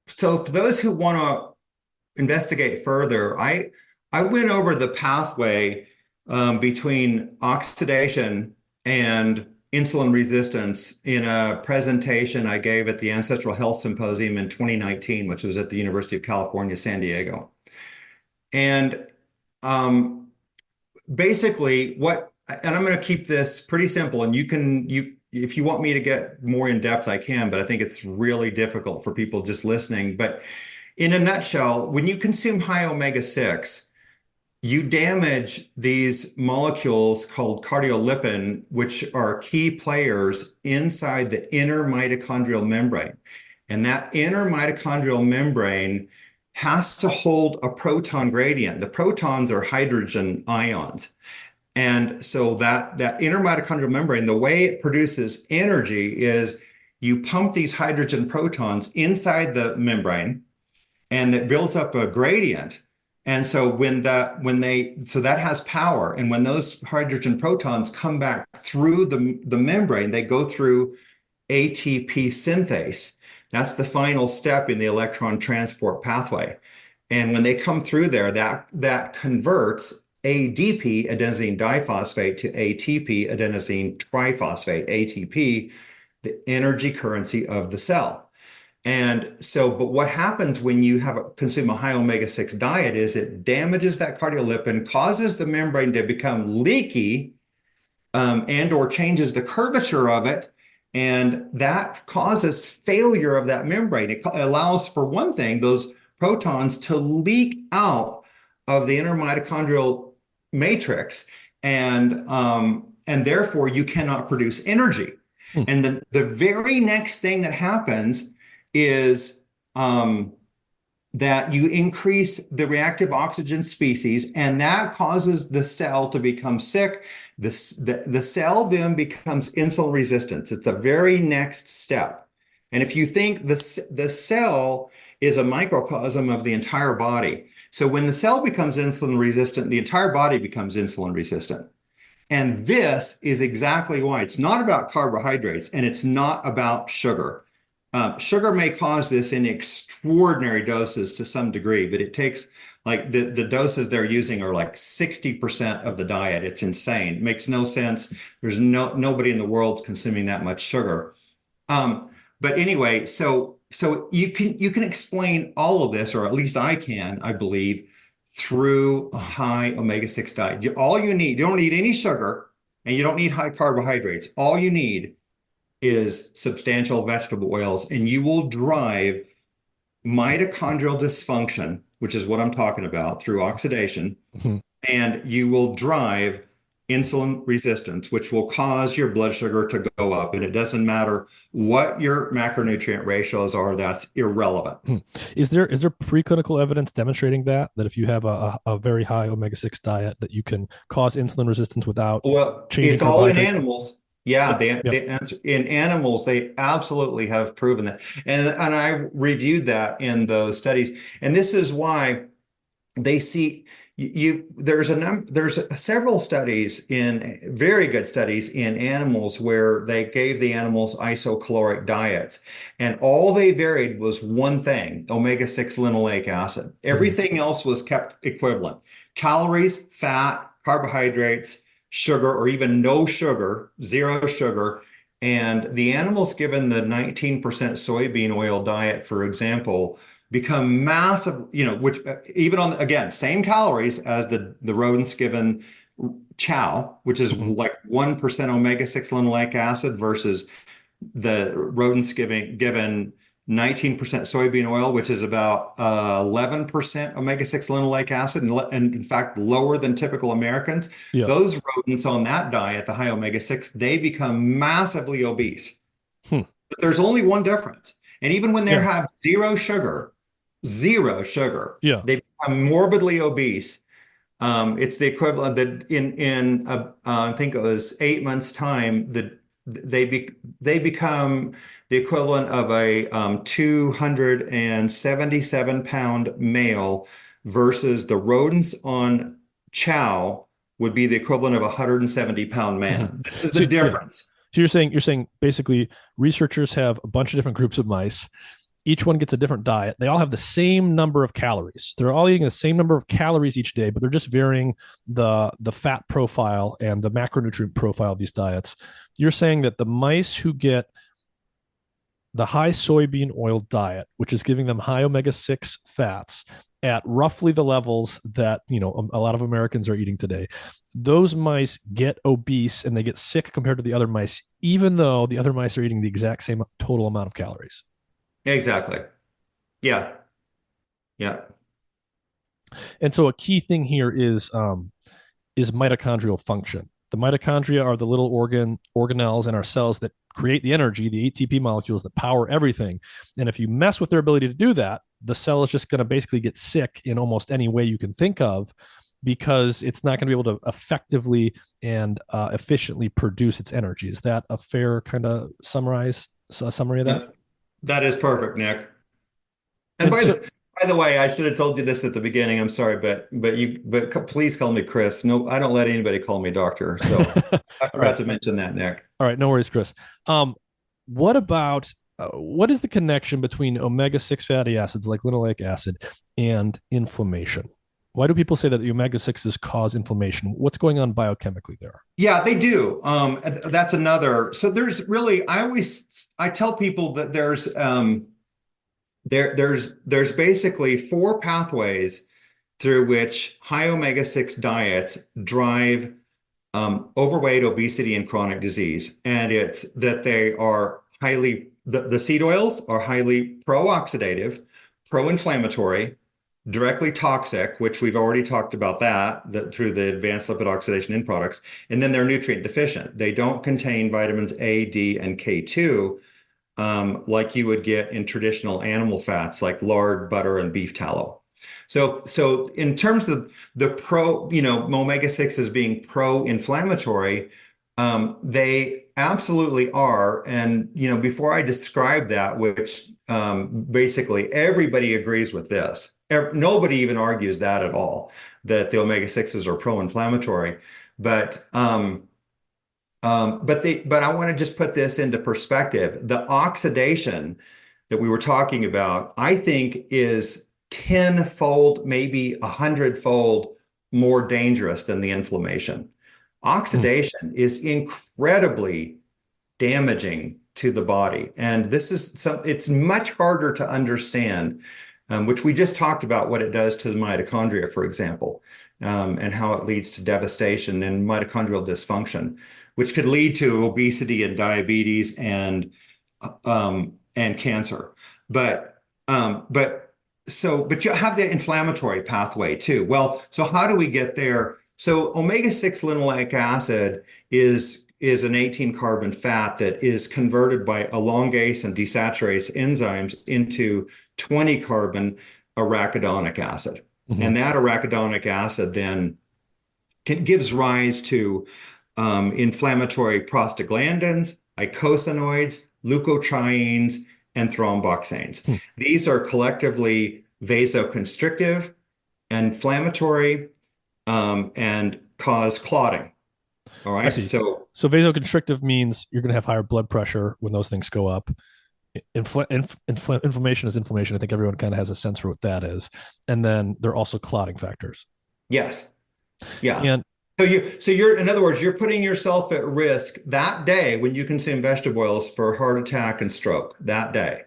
so for those who want to investigate further, I went over the pathway between oxidation and insulin resistance in a presentation I gave at the Ancestral Health Symposium in 2019, which was at the University of California, San Diego. And um, basically, and I'm going to keep this pretty simple, and if you want me to get more in depth, I can, but I think it's really difficult for people just listening. But in a nutshell, when you consume high omega-6, you damage these molecules called cardiolipin, which are key players inside the inner mitochondrial membrane. And that inner mitochondrial membrane has to hold a proton gradient. The protons are hydrogen ions. And so that inner mitochondrial membrane, the way it produces energy is you pump these hydrogen protons inside the membrane, and it builds up a gradient. And so so that has power. And when those hydrogen protons come back through the membrane, they go through ATP synthase. That's the final step in the electron transport pathway. And when they come through there, that converts ADP, adenosine diphosphate, to ATP, adenosine triphosphate, ATP, the energy currency of the cell. And so, but what happens when you consume a high omega-6 diet is it damages that cardiolipin, causes the membrane to become leaky, and or changes the curvature of it. And that causes failure of that membrane. It allows, for one thing, those protons to leak out of the inner mitochondrial matrix, and therefore you cannot produce energy. Hmm. And the very next thing that happens is that you increase the reactive oxygen species, and that causes the cell to become sick. The cell then becomes insulin resistant. It's the very next step. And if you think the cell is a microcosm of the entire body, so when the cell becomes insulin resistant, the entire body becomes insulin resistant. And this is exactly why it's not about carbohydrates and it's not about sugar. Sugar may cause this in extraordinary doses to some degree, but it takes, like, the doses they're using are like 60% of the diet. It's insane. It makes no sense. There's nobody in the world consuming that much sugar. But anyway, so you can explain all of this, or at least I can, I believe, through a high omega-6 diet. You don't need any sugar, and you don't need high carbohydrates. All you need is substantial vegetable oils, and you will drive mitochondrial dysfunction, which is what I'm talking about, through oxidation, Mhm. and you will drive insulin resistance, which will cause your blood sugar to go up. And it doesn't matter what your macronutrient ratios are, that's irrelevant. Hmm. Is there preclinical evidence demonstrating that if you have a very high omega-6 diet that you can cause insulin resistance without Well, changing it's all in carbohydrate? animals. Yeah, Yep. Yep. they answer in animals, they absolutely have proven that. And I reviewed that in those studies. And this is why they see there's several studies, in very good studies, in animals where they gave the animals isocaloric diets, and all they varied was one thing: omega-6 linoleic acid. Mhm. Everything else was kept equivalent: calories, fat, carbohydrates, sugar, or even no sugar, zero sugar. And the animals given the 19% soybean oil diet, for example, become massive, which, even on, again, same calories as the rodents given chow, which is Mhm. like 1% omega-6 linoleic acid, versus the rodents given 19% soybean oil, which is about 11% omega-6 linoleic acid, and in fact, lower than typical Americans. Yeah. Those rodents on that diet, the high omega-6, they become massively obese. Hmm. But there's only one difference. And even when they Yeah. have zero sugar, Yeah. they become morbidly obese. It's the equivalent that I think it was 8 months' time that they become the equivalent of a 277-pound male versus the rodents on chow would be the equivalent of a 170-pound Mhm. man. This is the So yeah. difference. So you're saying basically researchers have a bunch of different groups of mice. Each one gets a different diet. They all have the same number of calories. They're all eating the same number of calories each day, but they're just varying the fat profile and the macronutrient profile of these diets. You're saying that the mice who get the high soybean oil diet, which is giving them high omega-6 fats at roughly the levels that, a lot of Americans are eating today, those mice get obese and they get sick compared to the other mice, even though the other mice are eating the exact same total amount of calories. Exactly. Yeah. Yeah. And so a key thing here is mitochondrial function. The mitochondria are the little organelles in our cells that create the energy, the ATP molecules that power everything. And if you mess with their ability to do that, the cell is just going to basically get sick in almost any way you can think of, because it's not going to be able to effectively and efficiently produce its energy. Is that a fair kind of summary of that? That is perfect, Nick. And And so, by the way, I should have told you this at the beginning. I'm sorry, please call me Chris. No, I don't let anybody call me doctor. So all I forgot right, to mention that, Nick. all right, no worries, Chris. What about what is the connection between omega-6 fatty acids like linoleic acid and inflammation? Why do people say that the omega-6s cause inflammation? What's going on biochemically there? Yeah, they do. That's another. So there's really, I tell people that there's basically four pathways through which high omega-6 diets drive overweight, obesity, and chronic disease. And it's that the seed oils are highly pro-oxidative, pro-inflammatory, directly toxic, which we've already talked about that through the advanced lipid oxidation end products. And then they're nutrient deficient. They don't contain vitamins A, D, and K2, like you would get in traditional animal fats like lard, butter, and beef tallow. So in terms of the omega-6 as being pro-inflammatory, they absolutely are. And, before I describe that, which basically everybody agrees with this, nobody even argues that at all, that the omega-6s are pro-inflammatory. But I want to just put this into perspective. The oxidation that we were talking about, I think, is tenfold, maybe 100-fold more dangerous than the inflammation. Oxidation is incredibly damaging to the body, and it's much harder to understand, which we just talked about what it does to the mitochondria, for example, and how it leads to devastation and mitochondrial dysfunction, which could lead to obesity and diabetes and cancer. But you have the inflammatory pathway too. Well, so how do we get there? So omega-6 linoleic acid is an 18 carbon fat that is converted by elongase and desaturase enzymes into 20 carbon arachidonic acid. Mm-hmm. And that arachidonic acid then gives rise to inflammatory prostaglandins, eicosanoids, leukotrienes, and thromboxanes. Hmm. These are collectively vasoconstrictive, inflammatory, and cause clotting. All right. I see. So vasoconstrictive means you're going to have higher blood pressure when those things go up. Inflammation is inflammation. I think everyone kind of has a sense for what that is. And then they're also clotting factors. Yes. Yeah. And you're, in other words, you're putting yourself at risk that day when you consume vegetable oils for heart attack and stroke that day.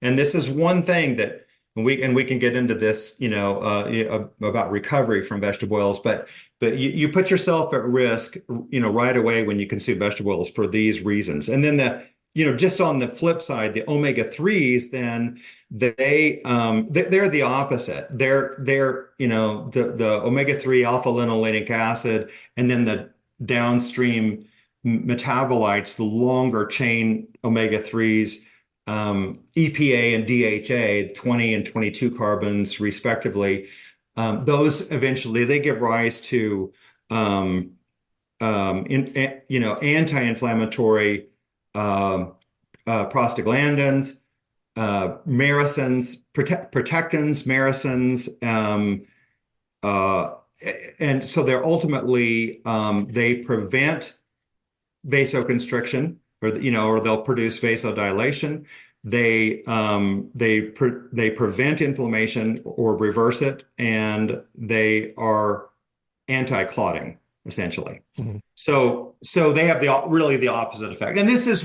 And this is one thing that we can get into this, about recovery from vegetable oils, but you put yourself at risk, right away when you consume vegetable oils for these reasons. And then just on the flip side, the omega-3s, then they're the opposite. They're the omega-3 alpha linoleic acid, and then the downstream metabolites, the longer chain omega-3s, EPA and DHA, 20 and 22 carbons respectively. Those eventually they give rise to anti-inflammatory prostaglandins, maricins, protectins, maricins, and so they're ultimately they prevent vasoconstriction, or they'll produce vasodilation. They prevent inflammation or reverse it, and they are anti-clotting essentially. Mm-hmm. So they have really the opposite effect. And this is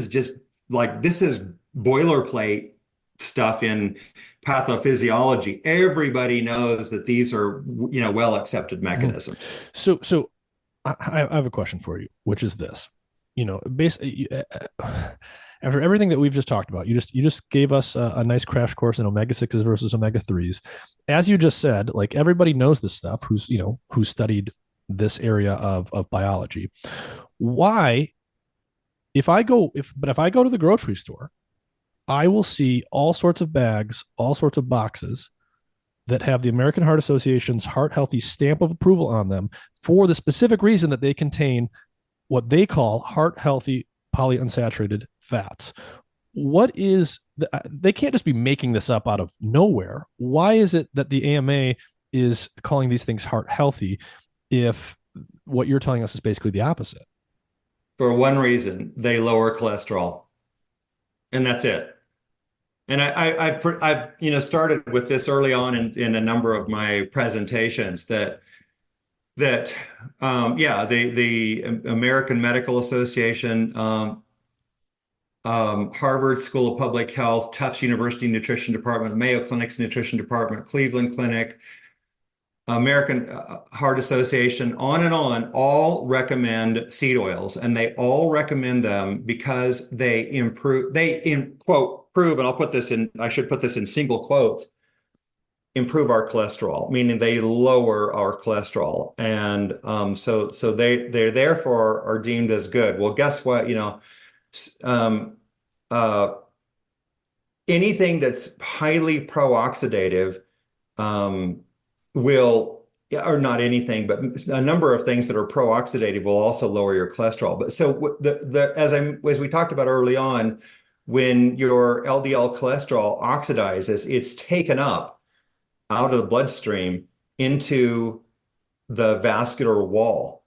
just like, this is boilerplate stuff in pathophysiology. Everybody knows that these are, well accepted mechanisms. Mm-hmm. So I have a question for you, which is this, basically, after everything that we've just talked about, you just gave us a nice crash course in omega-6s versus omega-3s. As you just said, like, everybody knows this stuff who's studied this area of biology. Why, if I go to the grocery store, I will see all sorts of bags, all sorts of boxes that have the American Heart Association's Heart Healthy stamp of approval on them for the specific reason that they contain what they call heart healthy polyunsaturated fats. They can't just be making this up out of nowhere. Why is it that the AMA is calling these things heart healthy if what you're telling us is basically the opposite? For one reason, they lower cholesterol, and that's it. And I've started with this early on in a number of my presentations that the American Medical Association, Harvard School of Public Health, Tufts University Nutrition Department, Mayo Clinic's Nutrition Department, Cleveland Clinic, American Heart Association, on and on, all recommend seed oils, and they all recommend them because they improve, prove, and I should put this in single quotes, improve our cholesterol, meaning they lower our cholesterol. And so they therefore are deemed as good. Well, guess what? Anything that's highly pro-oxidative or not anything, but a number of things that are pro-oxidative will also lower your cholesterol. But so as we talked about early on, when your LDL cholesterol oxidizes, it's taken up out of the bloodstream into the vascular wall.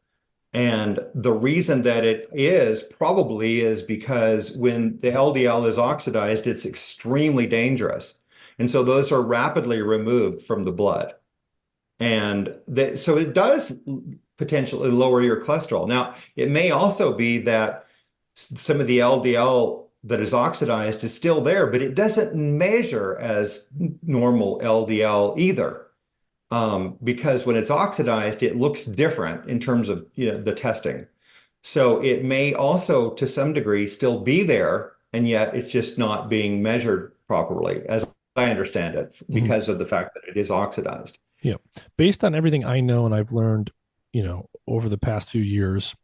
And the reason that it is probably is because when the LDL is oxidized, it's extremely dangerous. And so those are rapidly removed from the blood. And so it does potentially lower your cholesterol. Now, it may also be that some of the LDL that is oxidized is still there, but it doesn't measure as normal LDL either. Because when it's oxidized, it looks different in terms of the testing. So it may also, to some degree, still be there, and yet it's just not being measured properly, as I understand it, because of the fact that it is oxidized. Yeah. Based on everything I know and I've learned, over the past few years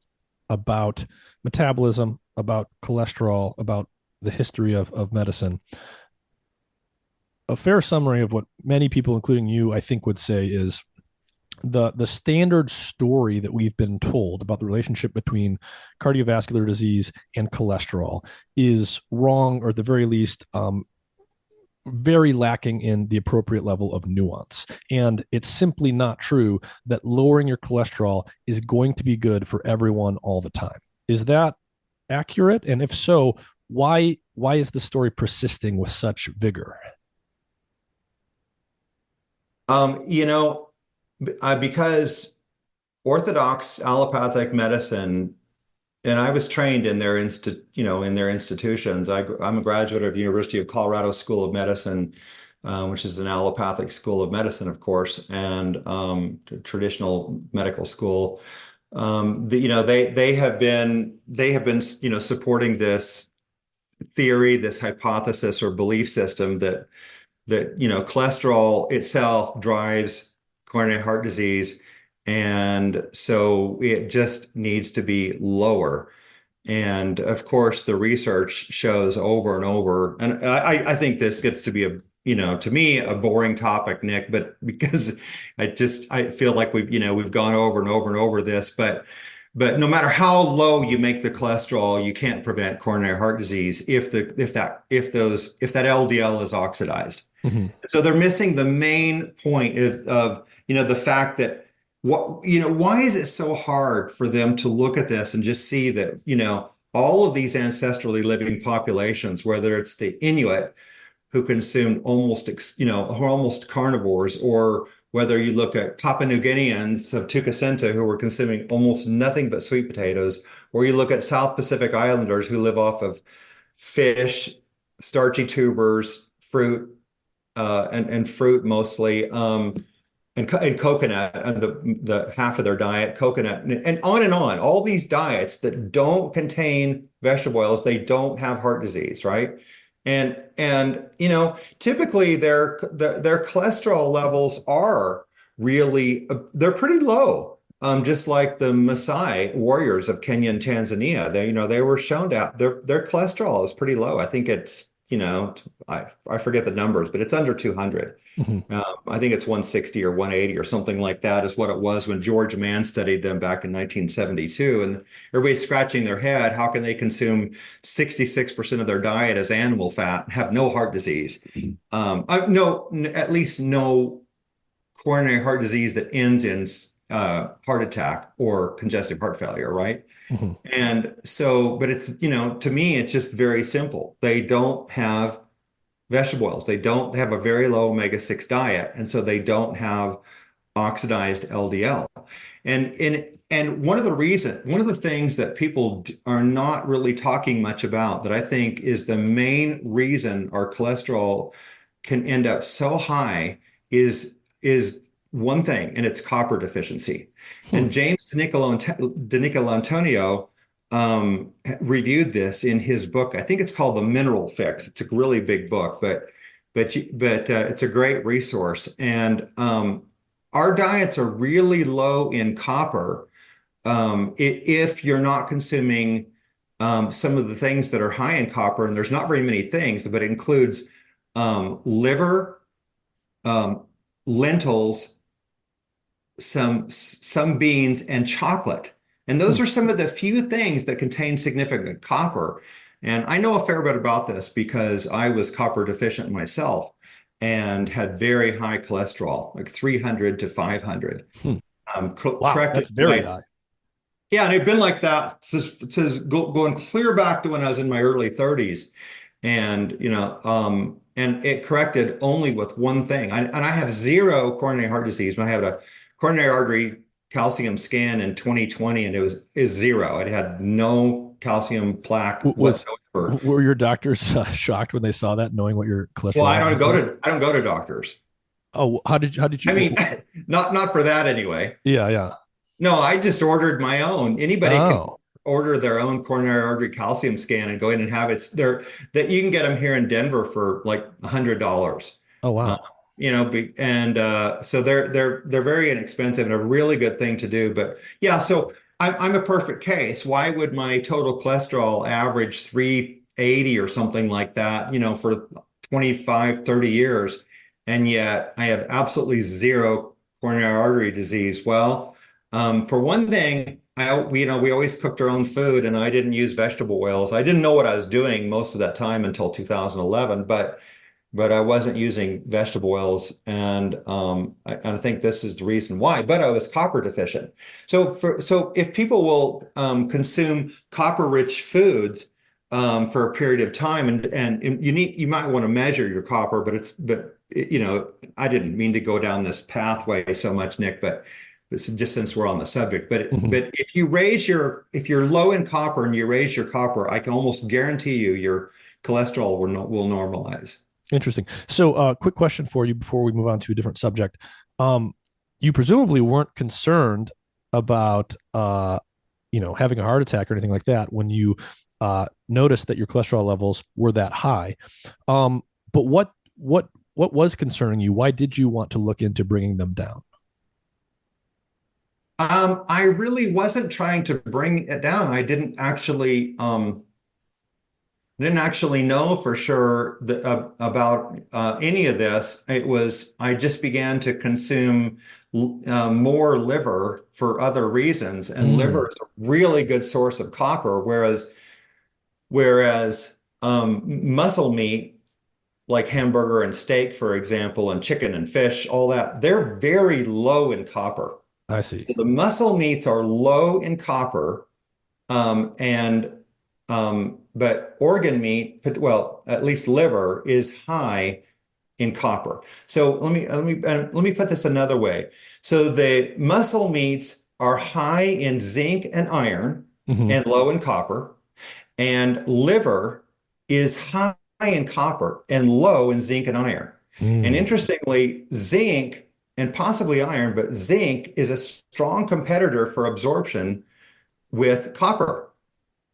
about metabolism, about cholesterol, about the history of medicine, a fair summary of what many people, including you, I think would say is the standard story that we've been told about the relationship between cardiovascular disease and cholesterol is wrong, or at the very least, very lacking in the appropriate level of nuance. And it's simply not true that lowering your cholesterol is going to be good for everyone all the time. Is that accurate? And if so, why is the story persisting with such vigor? Because orthodox allopathic medicine, and I was trained in their institutions. I'm a graduate of the University of Colorado School of Medicine, which is an allopathic school of medicine, of course, and traditional medical school. They have been supporting this theory, this hypothesis or belief system that cholesterol itself drives coronary heart disease, and so it just needs to be lower. And of course, the research shows over and over, and I think this gets to be to me, a boring topic, Nick, but because I feel like we've gone over and over and over this, but no matter how low you make the cholesterol, you can't prevent coronary heart disease if that LDL is oxidized. Hmm. So they're missing the main point of the fact that why is it so hard for them to look at this and just see that, all of these ancestrally living populations, whether it's the Inuit who consumed who are almost carnivores, or whether you look at Papua New Guineans of Tucacenta who were consuming almost nothing but sweet potatoes, or you look at South Pacific Islanders who live off of fish, starchy tubers, fruit, and fruit mostly, and coconut, and the half of their diet, coconut, and on and on. All these diets that don't contain vegetable oils, they don't have heart disease, right? And typically their cholesterol levels are really they're pretty low. Just like the Maasai warriors of Kenya and Tanzania, they were shown to their cholesterol is pretty low. I think it's I forget the numbers, but it's under 200. Hmm. I think it's 160 or 180 or something like that is what it was when George Mann studied them back in 1972. And everybody's scratching their head. How can they consume 66% of their diet as animal fat and have no heart disease? At least no coronary heart disease that ends in heart attack or congestive heart failure, right? Hmm. And so, but to me, it's just very simple. They don't have vegetable oils. They don't have a very low omega-6 diet, and so they don't have oxidized LDL. And one of the things that people are not really talking much about that I think is the main reason our cholesterol can end up so high is one thing, and it's copper deficiency. Hmm. And James DiNicolantonio reviewed this in his book. I think it's called The Mineral Fix. It's a really big book, but it's a great resource. And our diets are really low in copper if you're not consuming some of the things that are high in copper. And there's not very many things, but it includes liver, lentils, some beans, and chocolate. And those Hmm. are some of the few things that contain significant copper. And I know a fair bit about this because I was copper deficient myself and had very high cholesterol, like 300 to 500. Hmm. Wow, Corrected that's very high. yeah, and it'd been like that since going clear back to when I was in my early 30s. And it corrected only with one thing. And I have zero coronary heart disease. I had a coronary artery calcium scan in 2020, and is zero. It had no calcium plaque Was whatsoever. were your doctors shocked when they saw that, knowing what your Well, cholesterol levels were? I don't go to doctors. Oh, how did I you? mean, not for that anyway. Yeah, yeah. No, I just ordered my own. Anybody can Oh, order their own coronary artery calcium scan and go in and have it. That you can get them here in Denver for like $100. oh, Uh, wow. so they're very inexpensive and a really good thing to do. But yeah, so I'm a perfect case. Why would my total cholesterol average 380 or something like that, for 25, 30 years, and yet I have absolutely zero coronary artery disease? Well, for one thing, we always cooked our own food, and I didn't use vegetable oils. I didn't know what I was doing most of that time until 2011, but I wasn't using vegetable oils, and I think this is the reason why. But I was copper deficient. So if people will consume copper-rich foods for a period of time, and you might want to measure your copper, I didn't mean to go down this pathway so much, Nick, but this is just since we're on the subject. Mhm. But if you're low in copper and you raise your copper, I can almost guarantee you your cholesterol will normalize. Interesting. So, quick question for you before we move on to a different subject. Um, you presumably weren't concerned about having a heart attack or anything like that when you noticed that your cholesterol levels were that high. But what was concerning you? Why did you want to look into bringing them down? I really wasn't trying to bring it down. I didn't actually know for sure about any of this. I just began to consume more liver for other reasons, and Mm, liver is a really good source of copper, whereas muscle meat, like hamburger and steak, for example, and chicken and fish, all that, they're very low in copper. I see. So the muscle meats are low in copper, and but organ meat, well, at least liver, is high in copper. So let me put this another way. So the muscle meats are high in zinc and iron Hmm. and low in copper, and liver is high in copper and low in zinc and iron. And Mm, interestingly, zinc and possibly iron, but zinc is a strong competitor for absorption with copper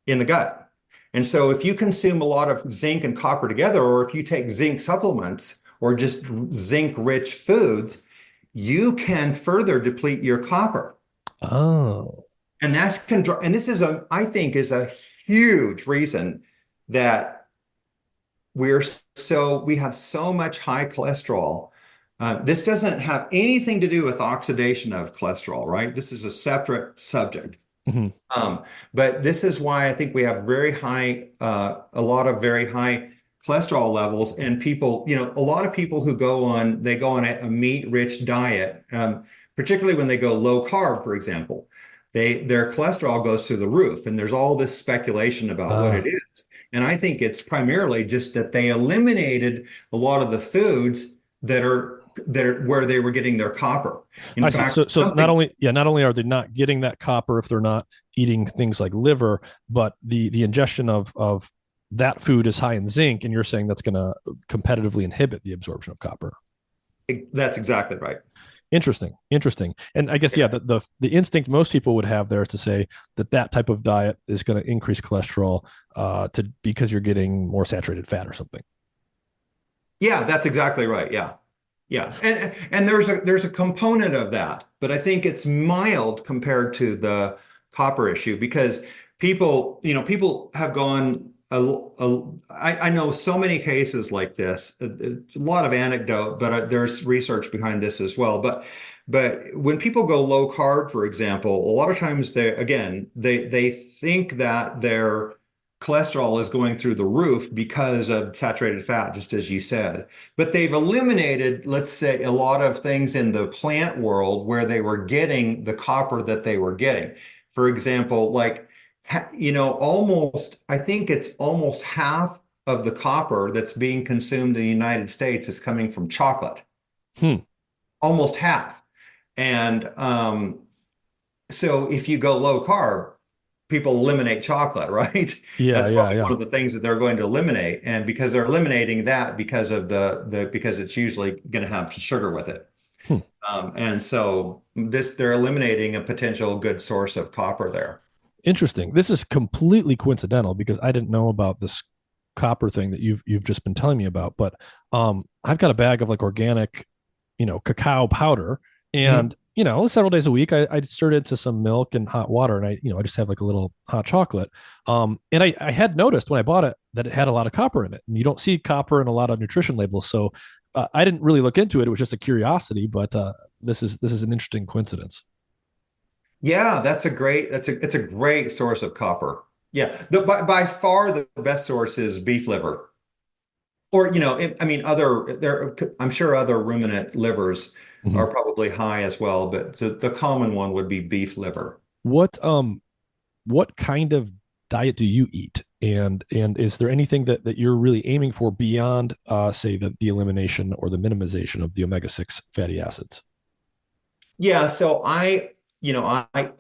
in the gut. And so if you consume a lot of zinc and copper together, or if you take zinc supplements or just zinc-rich foods, you can further deplete your copper. oh, And and this is I think is a huge reason that we have so much high cholesterol. This doesn't have anything to do with oxidation of cholesterol, right? This is a separate subject. mhm. Um, but this is why I think we have a lot of very high cholesterol levels, and people, a lot of people who they go on a meat-rich diet, particularly when they go low carb, for example, their cholesterol goes through the roof, and there's all this speculation about what it Ah, is. And I think it's primarily just that they eliminated a lot of the foods that are where they were getting their copper. In I see. fact, So not only are they not getting that copper if they're not eating things like liver, but the ingestion of that food is high in zinc, and you're saying that's going to competitively inhibit the absorption of copper. that's exactly right. Interesting, interesting. And I guess, yeah, the instinct most people would have there is to say that that type of diet is going to increase cholesterol to because you're getting more saturated fat or something. Yeah, that's exactly right. Yeah. Yeah. And there's a component of that, but I think it's mild compared to the copper issue because people have gone I know so many cases like this. It's a lot of anecdote, but there's research behind this as well. But when people go low carb, for example, a lot of times they think that their cholesterol is going through the roof because of saturated fat, just as you said. But they've eliminated, let's say, a lot of things in the plant world where they were getting the copper that they were getting. For example, like, I think it's almost half of the copper that's being consumed in the United States is coming from chocolate, Hmm. almost half. And so if you go low carb, people eliminate chocolate, right? Yeah, That's yeah, probably yeah. one of the things that they're going to eliminate. And because they're eliminating that because of because it's usually going to have sugar with it. Hmm. And so they're eliminating a potential good source of copper there. Interesting. This is completely coincidental because I didn't know about this copper thing that you've just been telling me about. But I've got a bag of like organic, cacao powder, Mhm. and several days a week I stir it into some milk and hot water, and I just have like a little hot chocolate. And I had noticed when I bought it that it had a lot of copper in it, and you don't see copper in a lot of nutrition labels. So I didn't really look into it. It was just a curiosity, but this is an interesting coincidence. Yeah, it's a great source of copper. Yeah, by far the best source is beef liver. Or, I mean, I'm sure other ruminant livers Mhm. are probably high as well, but the common one would be beef liver. What kind of diet do you eat, and is there anything that you're really aiming for beyond say the elimination or the minimization of the omega-6 fatty acids? Yeah, so I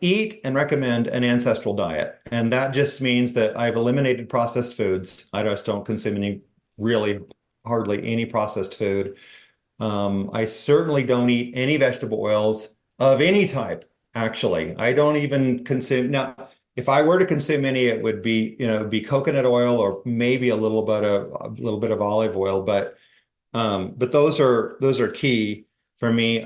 eat and recommend an ancestral diet, and that just means that I've eliminated processed foods. I just don't consume really hardly any processed food. I certainly don't eat any vegetable oils of any type. actually. I don't even consume now. If I were to consume any, it would be, coconut oil or maybe a little bit of olive oil, but those are key for me.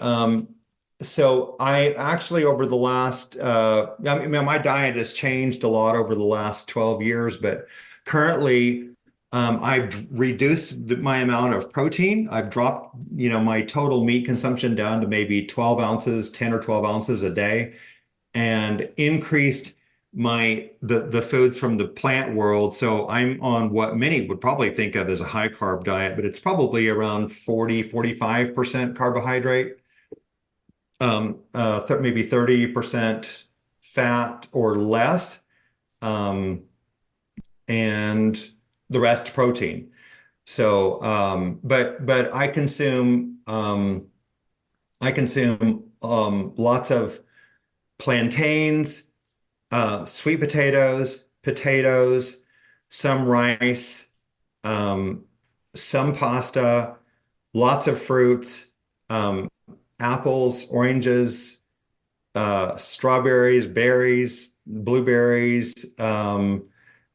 So I actually over the last I mean, my diet has changed a lot over the last 12 years, but currently I've reduced my amount of protein. I've dropped, my total meat consumption down to maybe 12 ounces, 10 or 12 ounces a day, and increased the foods from the plant world. So I'm on what many would probably think of as a high carb diet, but it's probably around 45% carbohydrate, maybe 30% fat or less, um, and the rest protein. So, but I consume lots of plantains, sweet potatoes, some rice, um, some pasta, lots of fruits, apples, oranges, strawberries, berries, blueberries,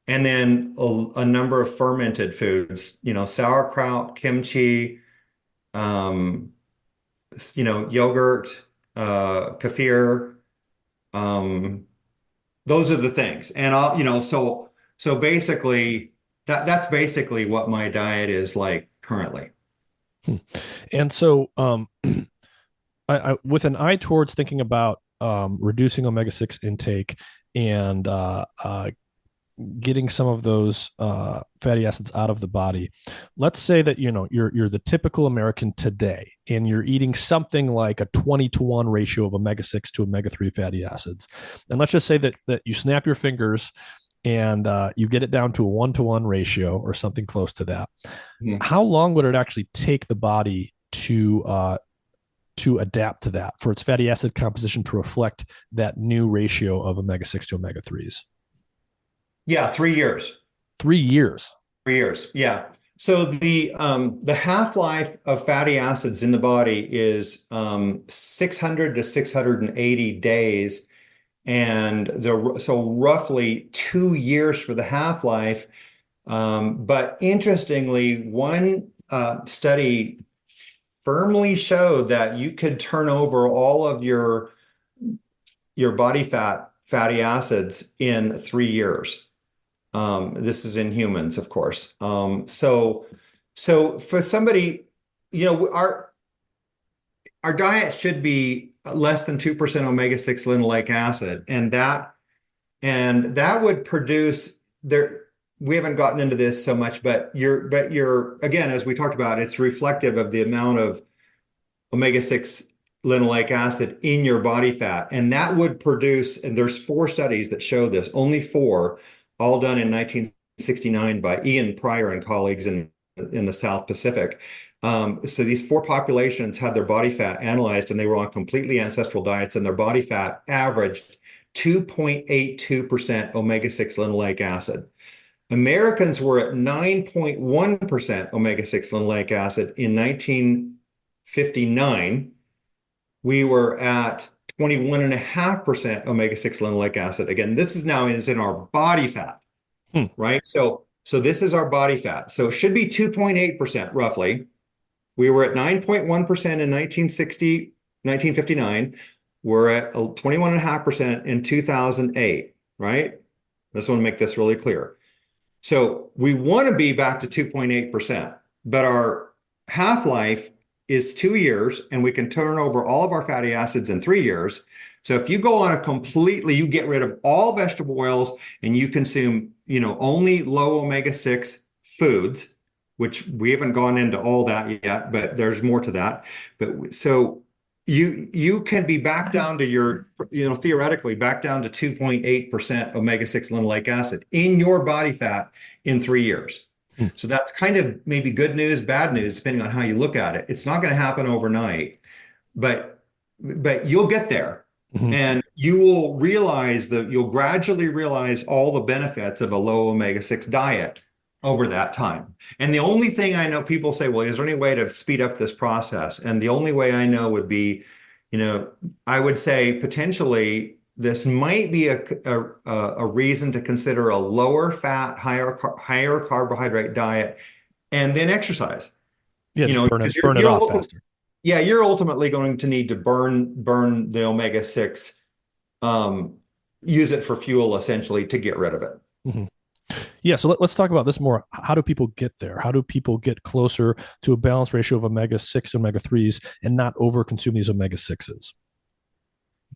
and then a number of fermented foods, sauerkraut, kimchi, um, yogurt, kefir. Um, those are the things. And so basically that's basically what my diet is like currently. Hmm. And so, with an eye towards thinking about reducing omega-6 intake and getting some of those fatty acids out of the body. Let's say that you're the typical American today, and you're eating something like a 20-to-1 ratio of omega-6 to omega-3 fatty acids. And let's just say that you snap your fingers and you get it down to a 1-to-1 ratio or something close to that. Mhm. How long would it actually take the body to adapt to that, for its fatty acid composition to reflect that new ratio of omega-6 to omega-3s? Yeah, 3 years. 3 years. 3 years. Yeah. So the half-life of fatty acids in the body is 600 to 680 days, and so roughly 2 years for the half-life. But interestingly, one study firmly showed that you could turn over all of your body fatty acids in 3 years. This is in humans, of course. So for somebody, our diet should be less than 2% omega-6 linoleic acid, and that would produce there. We haven't gotten into this so much, but you're again, as we talked about, it's reflective of the amount of omega-6 linoleic acid in your body fat. And that would produce, and there's 4 studies that show this, only 4, all done in 1969 by Ian Pryor and colleagues in the South Pacific. So these 4 populations had their body fat analyzed, and they were on completely ancestral diets, and their body fat averaged 2.82% omega-6 linoleic acid. Americans were at 9.1% omega-6 linoleic acid in 1959. We were at 21.5% omega-6 linoleic acid. Again, this is now in our body fat, right? So this is our body fat. So it should be 2.8% roughly. We were at 9.1% in 1959. We're at 21.5% in 2008, right? I just want to make this really clear. So we want to be back to 2.8%, but our half-life is 2 years, and we can turn over all of our fatty acids in 3 years. So if you go on you get rid of all vegetable oils, and you consume, only low omega-6 foods, which we haven't gone into all that yet, but there's more to that. But so you can be back down to theoretically back down to 2.8% omega-6 linoleic acid in your body fat in 3 years. So that's kind of maybe good news, bad news, depending on how you look at it. It's not going to happen overnight, but you'll get there. Mm-hmm. And you'll gradually realize all the benefits of a low omega-6 diet over that time. And the only thing I know, people say, well, is there any way to speed up this process? And the only way I know would be I would say potentially this might be a reason to consider a lower fat, higher carbohydrate diet and then exercise. Yeah, just burn it, Because burn it off faster. yeah, you're ultimately going to need to burn the omega-6, um, use it for fuel essentially to get rid of it. Mhm. Yeah, so let's talk about this more. How do people get there? How do people get closer to a balanced ratio of omega-6 and omega-3s and not overconsume these omega-6s?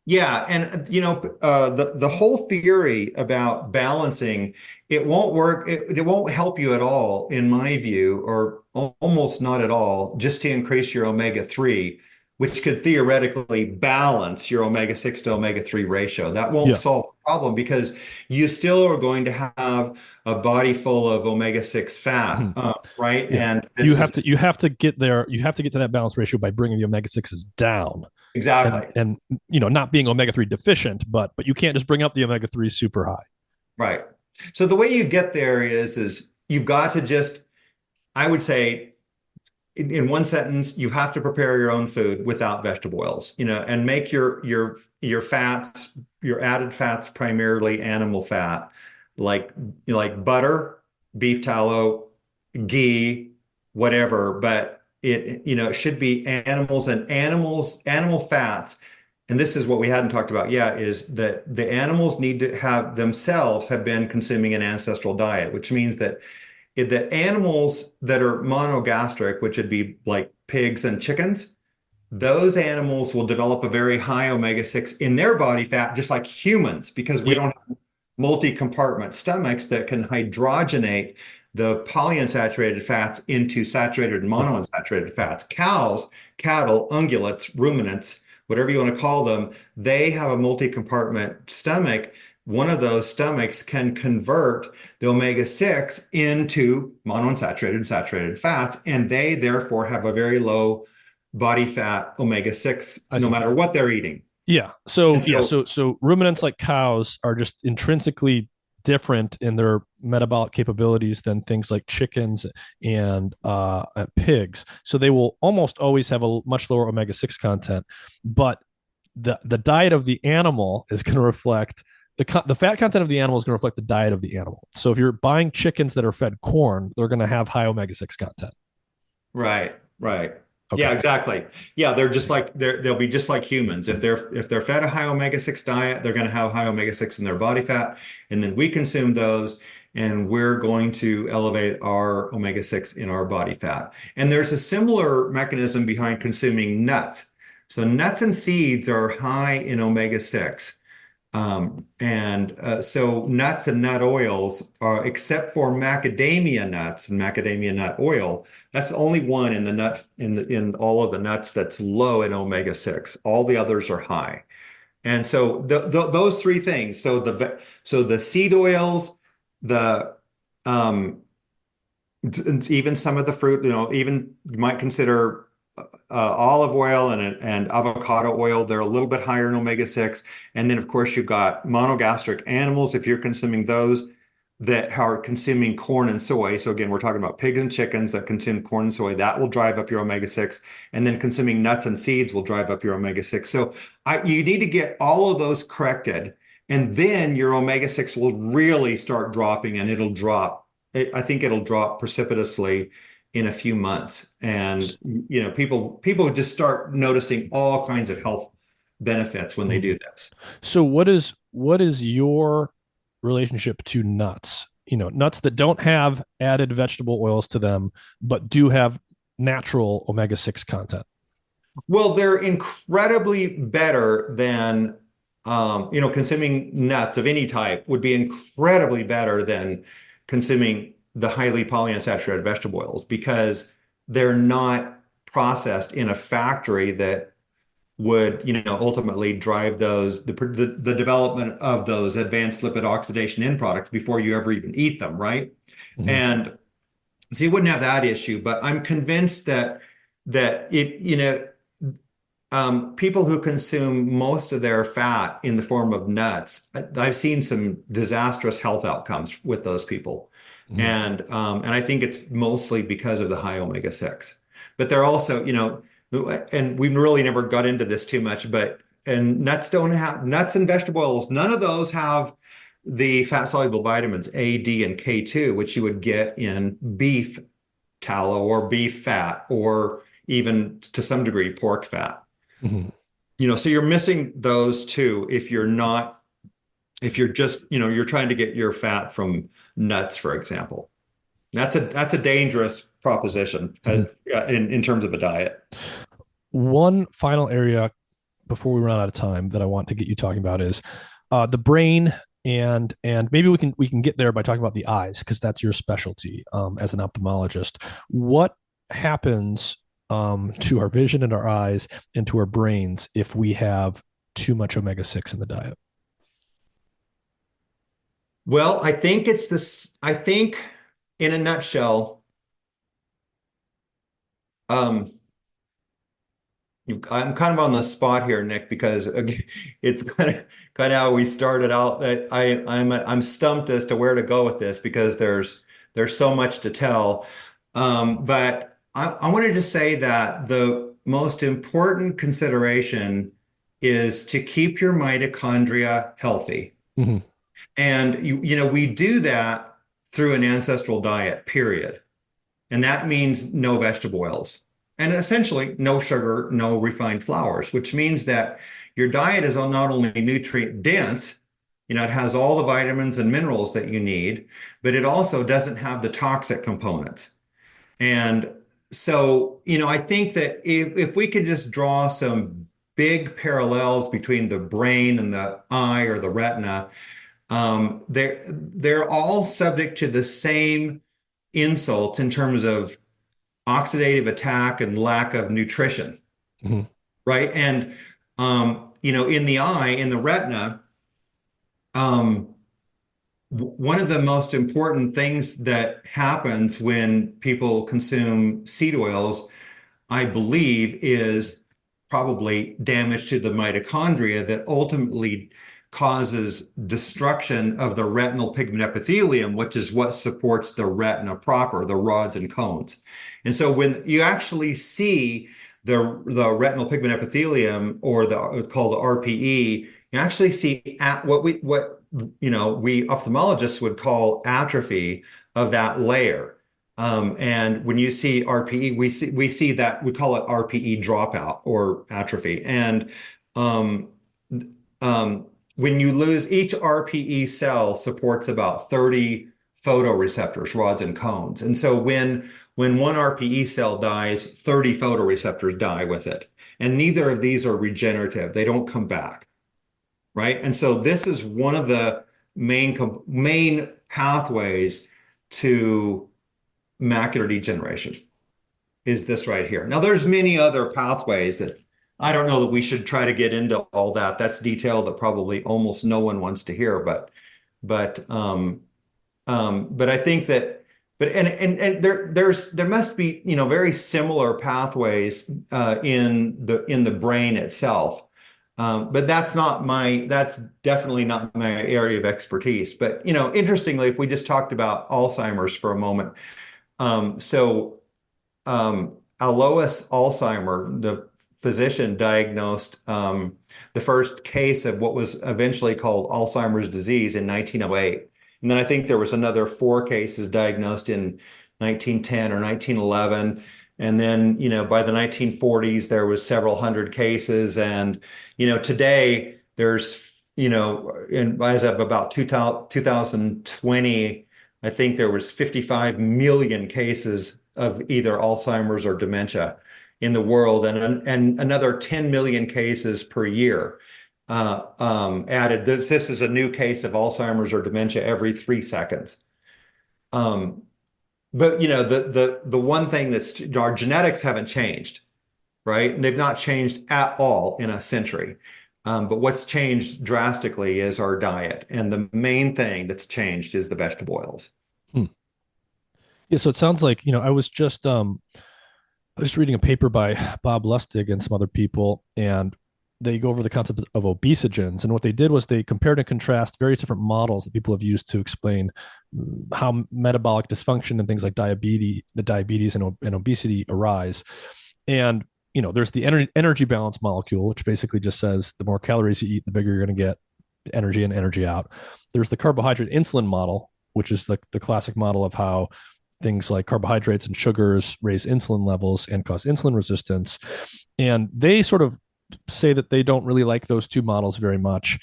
Yeah, and the whole theory about balancing, it won't work. It won't help you at all, in my view, or almost not at all, just to increase your omega-3, which could theoretically balance your omega-6 to omega-3 ratio. That won't Yeah, solve the problem because you still are going to have a body full of omega-6 fat, mhm, right? yeah. And You this have is to you have to get there. You have to get to that balance ratio by bringing the omega-6s down, and exactly not being omega-3 deficient, but you can't just bring up the omega-3 super high. right. So the way you get there is you've got to just, I would say, in one sentence, you have to prepare your own food without vegetable oils, and make your fats, your added fats primarily animal fat, like butter, beef tallow, ghee, whatever. But it should be animal fats. And this is what we hadn't talked about yet, is that the animals need to have been consuming an ancestral diet, which means that the animals that are monogastric, which would be like pigs and chickens, those animals will develop a very high omega-6 in their body fat, just like humans, because we Yeah, don't have multi-compartment stomachs that can hydrogenate the polyunsaturated fats into saturated and yeah. monounsaturated fats. Cows, cattle, ungulates, ruminants, whatever you want to call them, they have a multi-compartment stomach. One of those stomachs can convert the omega-6 into monounsaturated and saturated fats, and they therefore have a very low body fat omega-6 I no see. matter what they're eating. Yeah. So And yeah. so, So ruminants like cows are just intrinsically different in their metabolic capabilities than things like chickens and pigs. So they will almost always have a much lower omega-6 content, but the diet of the animal is going to reflect the fat content of the animal is going to reflect the diet of the animal. So if you're buying chickens that are fed corn, they're going to have high omega-6 content. right, right. Yeah, Okay. exactly. Yeah, they'll be just like humans. If they're fed a high omega-6 diet, they're going to have high omega-6 in their body fat, and then we consume those, and we're going to elevate our omega-6 in our body fat. And there's a similar mechanism behind consuming nuts. So nuts and seeds are high in omega-6. So nuts and nut oils are, except for macadamia nuts and macadamia nut oil, that's the only one in the nut in all of the nuts that's low in omega-6. All the others are high. And so those three things, so the seed oils, the even some of the fruit, even you might consider olive oil and avocado oil. They're a little bit higher in omega-6. And then, of course, you've got monogastric animals. If you're consuming those that are consuming corn and soy. So again, we're talking about pigs and chickens that consume corn and soy. That will drive up your omega-6. And then consuming nuts and seeds will drive up your omega-6. So you need to get all of those corrected. And then your omega-6 will really start dropping, and it'll drop. I think it'll drop precipitously in a few months. And people just start noticing all kinds of health benefits when they do this. So what is your relationship to nuts? Nuts that don't have added vegetable oils to them, but do have natural omega-6 content. Well, they're incredibly better than consuming nuts of any type would be incredibly better than consuming the highly polyunsaturated vegetable oils, because they're not processed in a factory that would, ultimately drive the development of those advanced lipid oxidation end products before you ever even eat them, right? Mhm. And so you wouldn't have that issue. But I'm convinced that people who consume most of their fat in the form of nuts, I've seen some disastrous health outcomes with those people. Mhm. And I think it's mostly because of the high omega-6. But they're also, and we really never got into this too much, but and nuts don't have nuts and vegetable oils. None of those have the fat soluble vitamins A, D, and K2, which you would get in beef tallow or beef fat, or even to some degree pork fat. Mhm. So you're missing those two if you're just, you're trying to get your fat from nuts, for example. That's a dangerous proposition Mhm. in terms of a diet. One final area before we run out of time that I want to get you talking about is the brain, and maybe we can get there by talking about the eyes, because that's your specialty as an ophthalmologist. What happens to our vision and our eyes and to our brains if we have too much omega-6 in the diet? Well, I think it's this, I think in a nutshell, um, I'm kind of on the spot here, Nick, because again, it's kind of how we started out. That I'm stumped as to where to go with this because there's so much to tell. But I wanted to say that the most important consideration is to keep your mitochondria healthy. Mhm. And we do that through an ancestral diet, period. And that means no vegetable oils. And essentially, no sugar, no refined flours, which means that your diet is not only nutrient dense, it has all the vitamins and minerals that you need, but it also doesn't have the toxic components. And so, I think that if we could just draw some big parallels between the brain and the eye or the retina, they're all subject to the same insults in terms of oxidative attack and lack of nutrition, Mhm. right? And in the eye, in the retina, um, one of the most important things that happens when people consume seed oils, I believe, is probably damage to the mitochondria that ultimately causes destruction of the retinal pigment epithelium, which is what supports the retina proper, the rods and cones. And so when you actually see the retinal pigment epithelium, or the called the RPE, you actually see at what we ophthalmologists would call atrophy of that layer. And when you see RPE, we see that we call it RPE dropout or atrophy. And um, um, when you lose, each RPE cell supports about 30 photoreceptors, rods and cones. And so when one RPE cell dies, 30 photoreceptors die with it. And neither of these are regenerative. They don't come back, right? And so this is one of the main pathways to macular degeneration, is this right here. Now, there's many other pathways that I don't know that we should try to get into all that. That's detail that probably almost no one wants to hear, but I think that, and there must be, very similar pathways in the brain itself. But that's definitely not my area of expertise. But, interestingly, if we just talked about Alzheimer's for a moment, so Alois Alzheimer, the physician, diagnosed the first case of what was eventually called Alzheimer's disease in 1908. And then I think there was another four cases diagnosed in 1910 or 1911. And then, by the 1940s, there was several hundred cases. And, today there's, as of about 2020, I think there was 55 million cases of either Alzheimer's or dementia in the world, and another 10 million cases per year added. This is a new case of Alzheimer's or dementia every 3 seconds. Um, but the one thing that's our genetics haven't changed, right? And they've not changed at all in a century. But what's changed drastically is our diet, and the main thing that's changed is the vegetable oils. Hmm. Yeah, so it sounds like, I was reading a paper by Bob Lustig and some other people, and they go over the concept of obesogens. And what they did was they compared and contrast various different models that people have used to explain how metabolic dysfunction and things like diabetes and obesity arise. And there's the energy balance molecule, which basically just says the more calories you eat, the bigger you're going to get energy in, energy out. There's the carbohydrate insulin model, which is the classic model of how things like carbohydrates and sugars raise insulin levels and cause insulin resistance. And they sort of say that they don't really like those two models very much.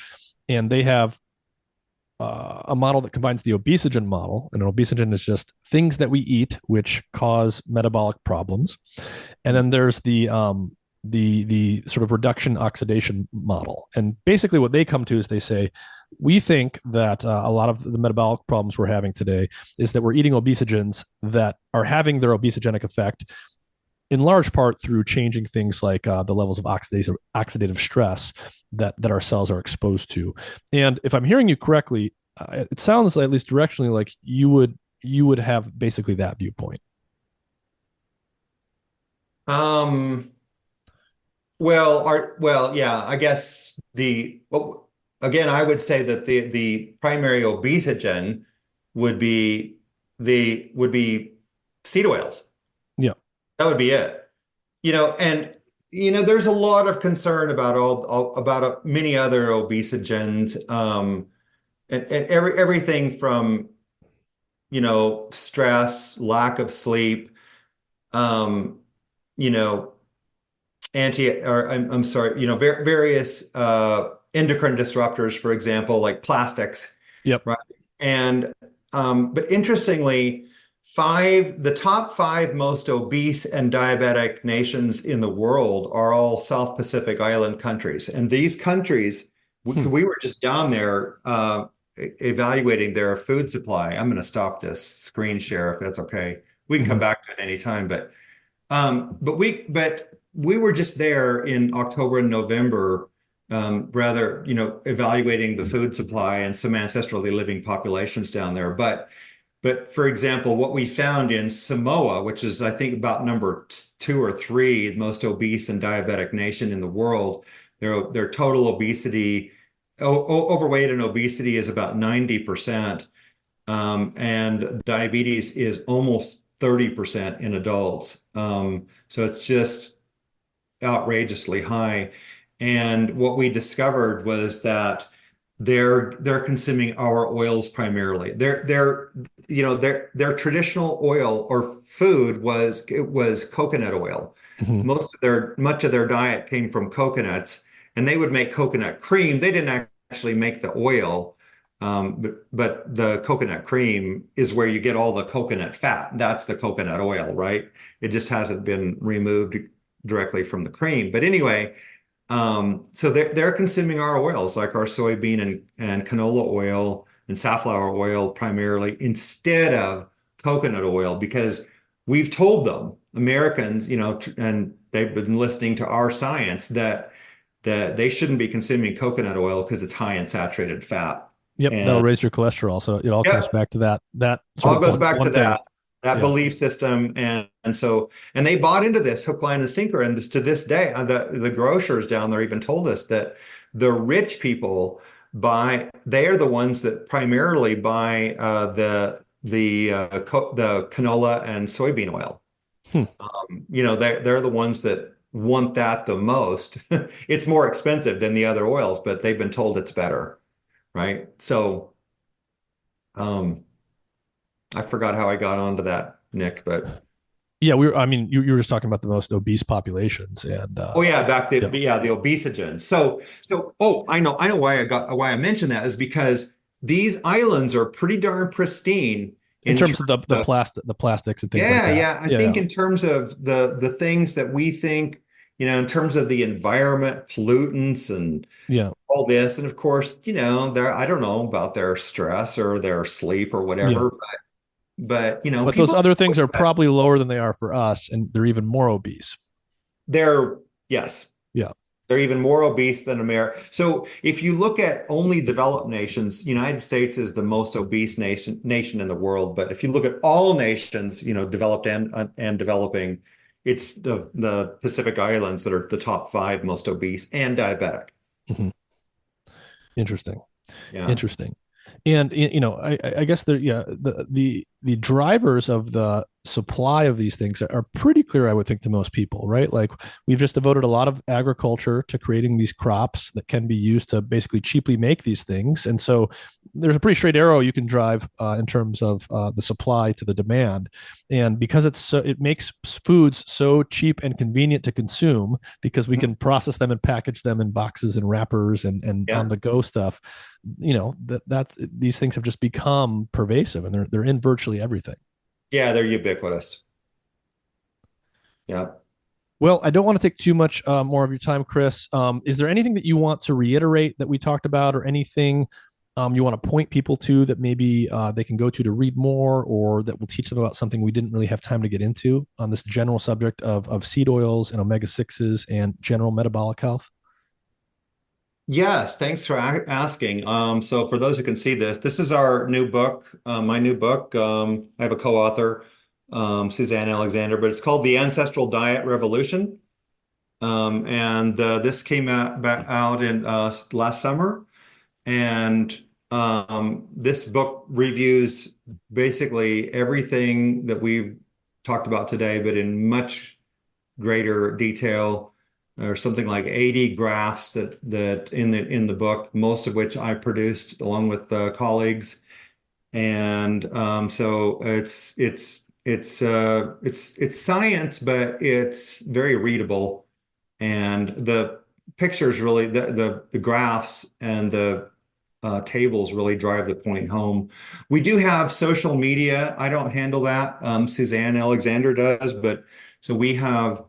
And they have a model that combines the obesogen model, and an obesogen is just things that we eat which cause metabolic problems. And then there's the sort of reduction oxidation model. And basically what they come to is they say, we think that a lot of the metabolic problems we're having today is that we're eating obesogens that are having their obesogenic effect in large part through changing things like the levels of oxidative stress that our cells are exposed to. And if I'm hearing you correctly, it sounds like, at least directionally, like you would have basically that viewpoint. Um, yeah, I guess again, I would say that the primary obesogen would be would be seed oils. Yeah. That would be it. And there's a lot of concern about about many other obesogens, and everything from stress, lack of sleep, um, you know, I'm sorry, various endocrine disruptors, for example, like plastics, Yep. right? And but interestingly, the top five most obese and diabetic nations in the world are all South Pacific Island countries. And these countries, we were just down there evaluating their food supply. I'm going to stop this screen share if that's okay. We can come back to it anytime, but we were just there in October and November, rather, evaluating the food supply and some ancestrally living populations down there. But for example, what we found in Samoa, which is, I think, about number 2 or 3, the most obese and diabetic nation in the world, their total obesity, overweight and obesity is about 90%, and diabetes is almost 30% in adults. So it's just outrageously high. And what we discovered was that they're consuming our oils primarily. Their traditional oil or food was coconut oil. Much of their diet came from coconuts, and they would make coconut cream. They didn't actually make the oil, but the coconut cream is where you get all the coconut fat. That's the coconut oil, right? It just hasn't been removed directly from the cream. But anyway, so they're consuming our oils, like our soybean and canola oil and safflower oil primarily, instead of coconut oil, because we've told them, Americans, and they've been listening to our science, that they shouldn't be consuming coconut oil because it's high in saturated fat. Yep, that'll And raise your cholesterol. So it all comes back to that sort all of goes back to one thing. that Yeah. belief system, and they bought into this hook, line, and sinker. And to this day, the grocers down there even told us that the rich people they are the ones that primarily buy the canola and soybean oil. They're the ones that want that the most. It's more expensive than the other oils, but they've been told it's better, right? So, I forgot how I got onto that, Nick, but Yeah, I mean, you were just talking about the most obese populations, and oh yeah, back to yeah. the obesogens. I know why I mentioned that is because these islands are pretty darn pristine In in terms terms of of, the plastics and things like yeah, that. yeah. I think Yeah, in terms of the things that we think, in terms of the environment, pollutants and yeah, all this, and of course, I don't know about their stress or their sleep or yeah. whatever, but But those people other things are that probably lower than they are for us, and they're even more obese. they're yes. Yeah. They're even more obese than America. So if you look at only developed nations, United States is the most obese nation in the world. But if you look at all nations, developed and developing, it's the Pacific Islands that are the top 5 most obese and diabetic. Mm-hmm. Interesting. Yeah. Interesting. And I guess yeah, the drivers of the supply of these things are pretty clear, I would think, to most people, right? Like we've just devoted a lot of agriculture to creating these crops that can be used to basically cheaply make these things. And so there's a pretty straight arrow you can drive in terms of the supply to the demand. And because it makes foods so cheap and convenient to consume because we can process them and package them in boxes and wrappers and on the go stuff, these things have just become pervasive, and they're in virtually everything. Yeah, they're ubiquitous. Yeah. Well, I don't want to take too much more of your time, Chris. Is there anything that you want to reiterate that we talked about, or anything you want to point people to that maybe they can go to read more, or that will teach them about something we didn't really have time to get into on this general subject of seed oils and omega-6s and general metabolic health? Yes, thanks for asking. So for those who can see this is our new book, my new book. I have a co-author, Suzanne Alexander, but it's called The Ancestral Diet Revolution. And this came out in last summer. And this book reviews basically everything that we've talked about today, but in much greater detail. There's something like 80 graphs that in the book, most of which I produced along with colleagues, and so it's science, but it's very readable, and the pictures really the graphs and the tables really drive the point home. We do have social media. I don't handle that. Suzanne Alexander does, but so we have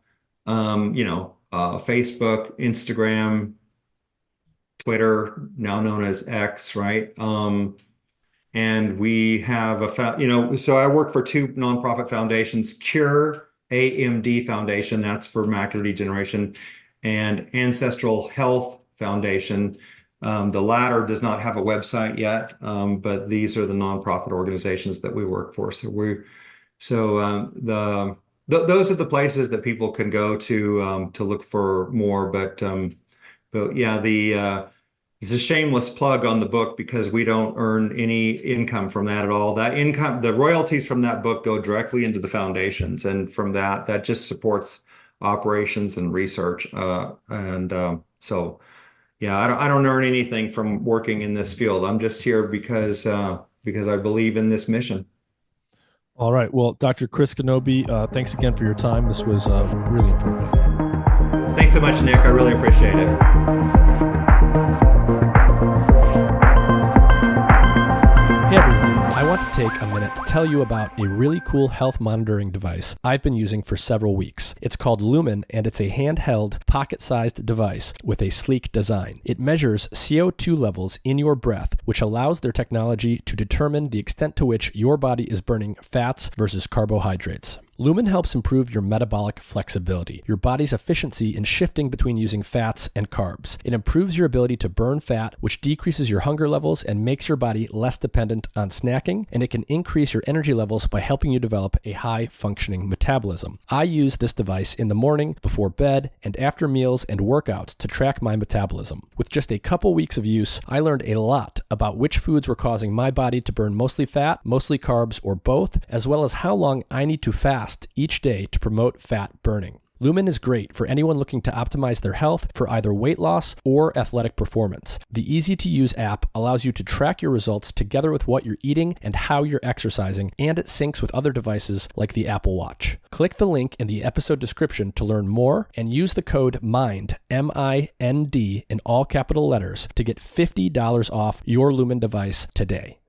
Facebook, Instagram, Twitter, now known as X, right? And we have so I work for two nonprofit foundations, Cure AMD Foundation, that's for macular degeneration, and Ancestral Health Foundation. The latter does not have a website yet, but these are the nonprofit organizations that we work for. Those are the places that people can go to look for more. But yeah, it's a shameless plug on the book because we don't earn any income from that at all. That income, the royalties from that book go directly into the foundations, and from that just supports operations and research. So yeah, I don't earn anything from working in this field. I'm just here because I believe in this mission. All right. Well, Dr. Chris Knobbe, thanks again for your time. This was really informative. Thanks so much, Nick. I really appreciate it. Hey, everyone. I want to take a minute to tell you about a really cool health monitoring device I've been using for several weeks. It's called Lumen, and it's a handheld, pocket-sized device with a sleek design. It measures CO2 levels in your breath, which allows their technology to determine the extent to which your body is burning fats versus carbohydrates. Lumen helps improve your metabolic flexibility, your body's efficiency in shifting between using fats and carbs. It improves your ability to burn fat, which decreases your hunger levels and makes your body less dependent on snacking, and it can increase your energy levels by helping you develop a high-functioning metabolism. I use this device in the morning, before bed, and after meals and workouts to track my metabolism. With just a couple weeks of use, I learned a lot about which foods were causing my body to burn mostly fat, mostly carbs, or both, as well as how long I need to fast each day to promote fat burning. Lumen is great for anyone looking to optimize their health for either weight loss or athletic performance. The easy-to-use app allows you to track your results together with what you're eating and how you're exercising, and it syncs with other devices like the Apple Watch. Click the link in the episode description to learn more and use the code MIND, M-I-N-D, in all capital letters to get $50 off your Lumen device today.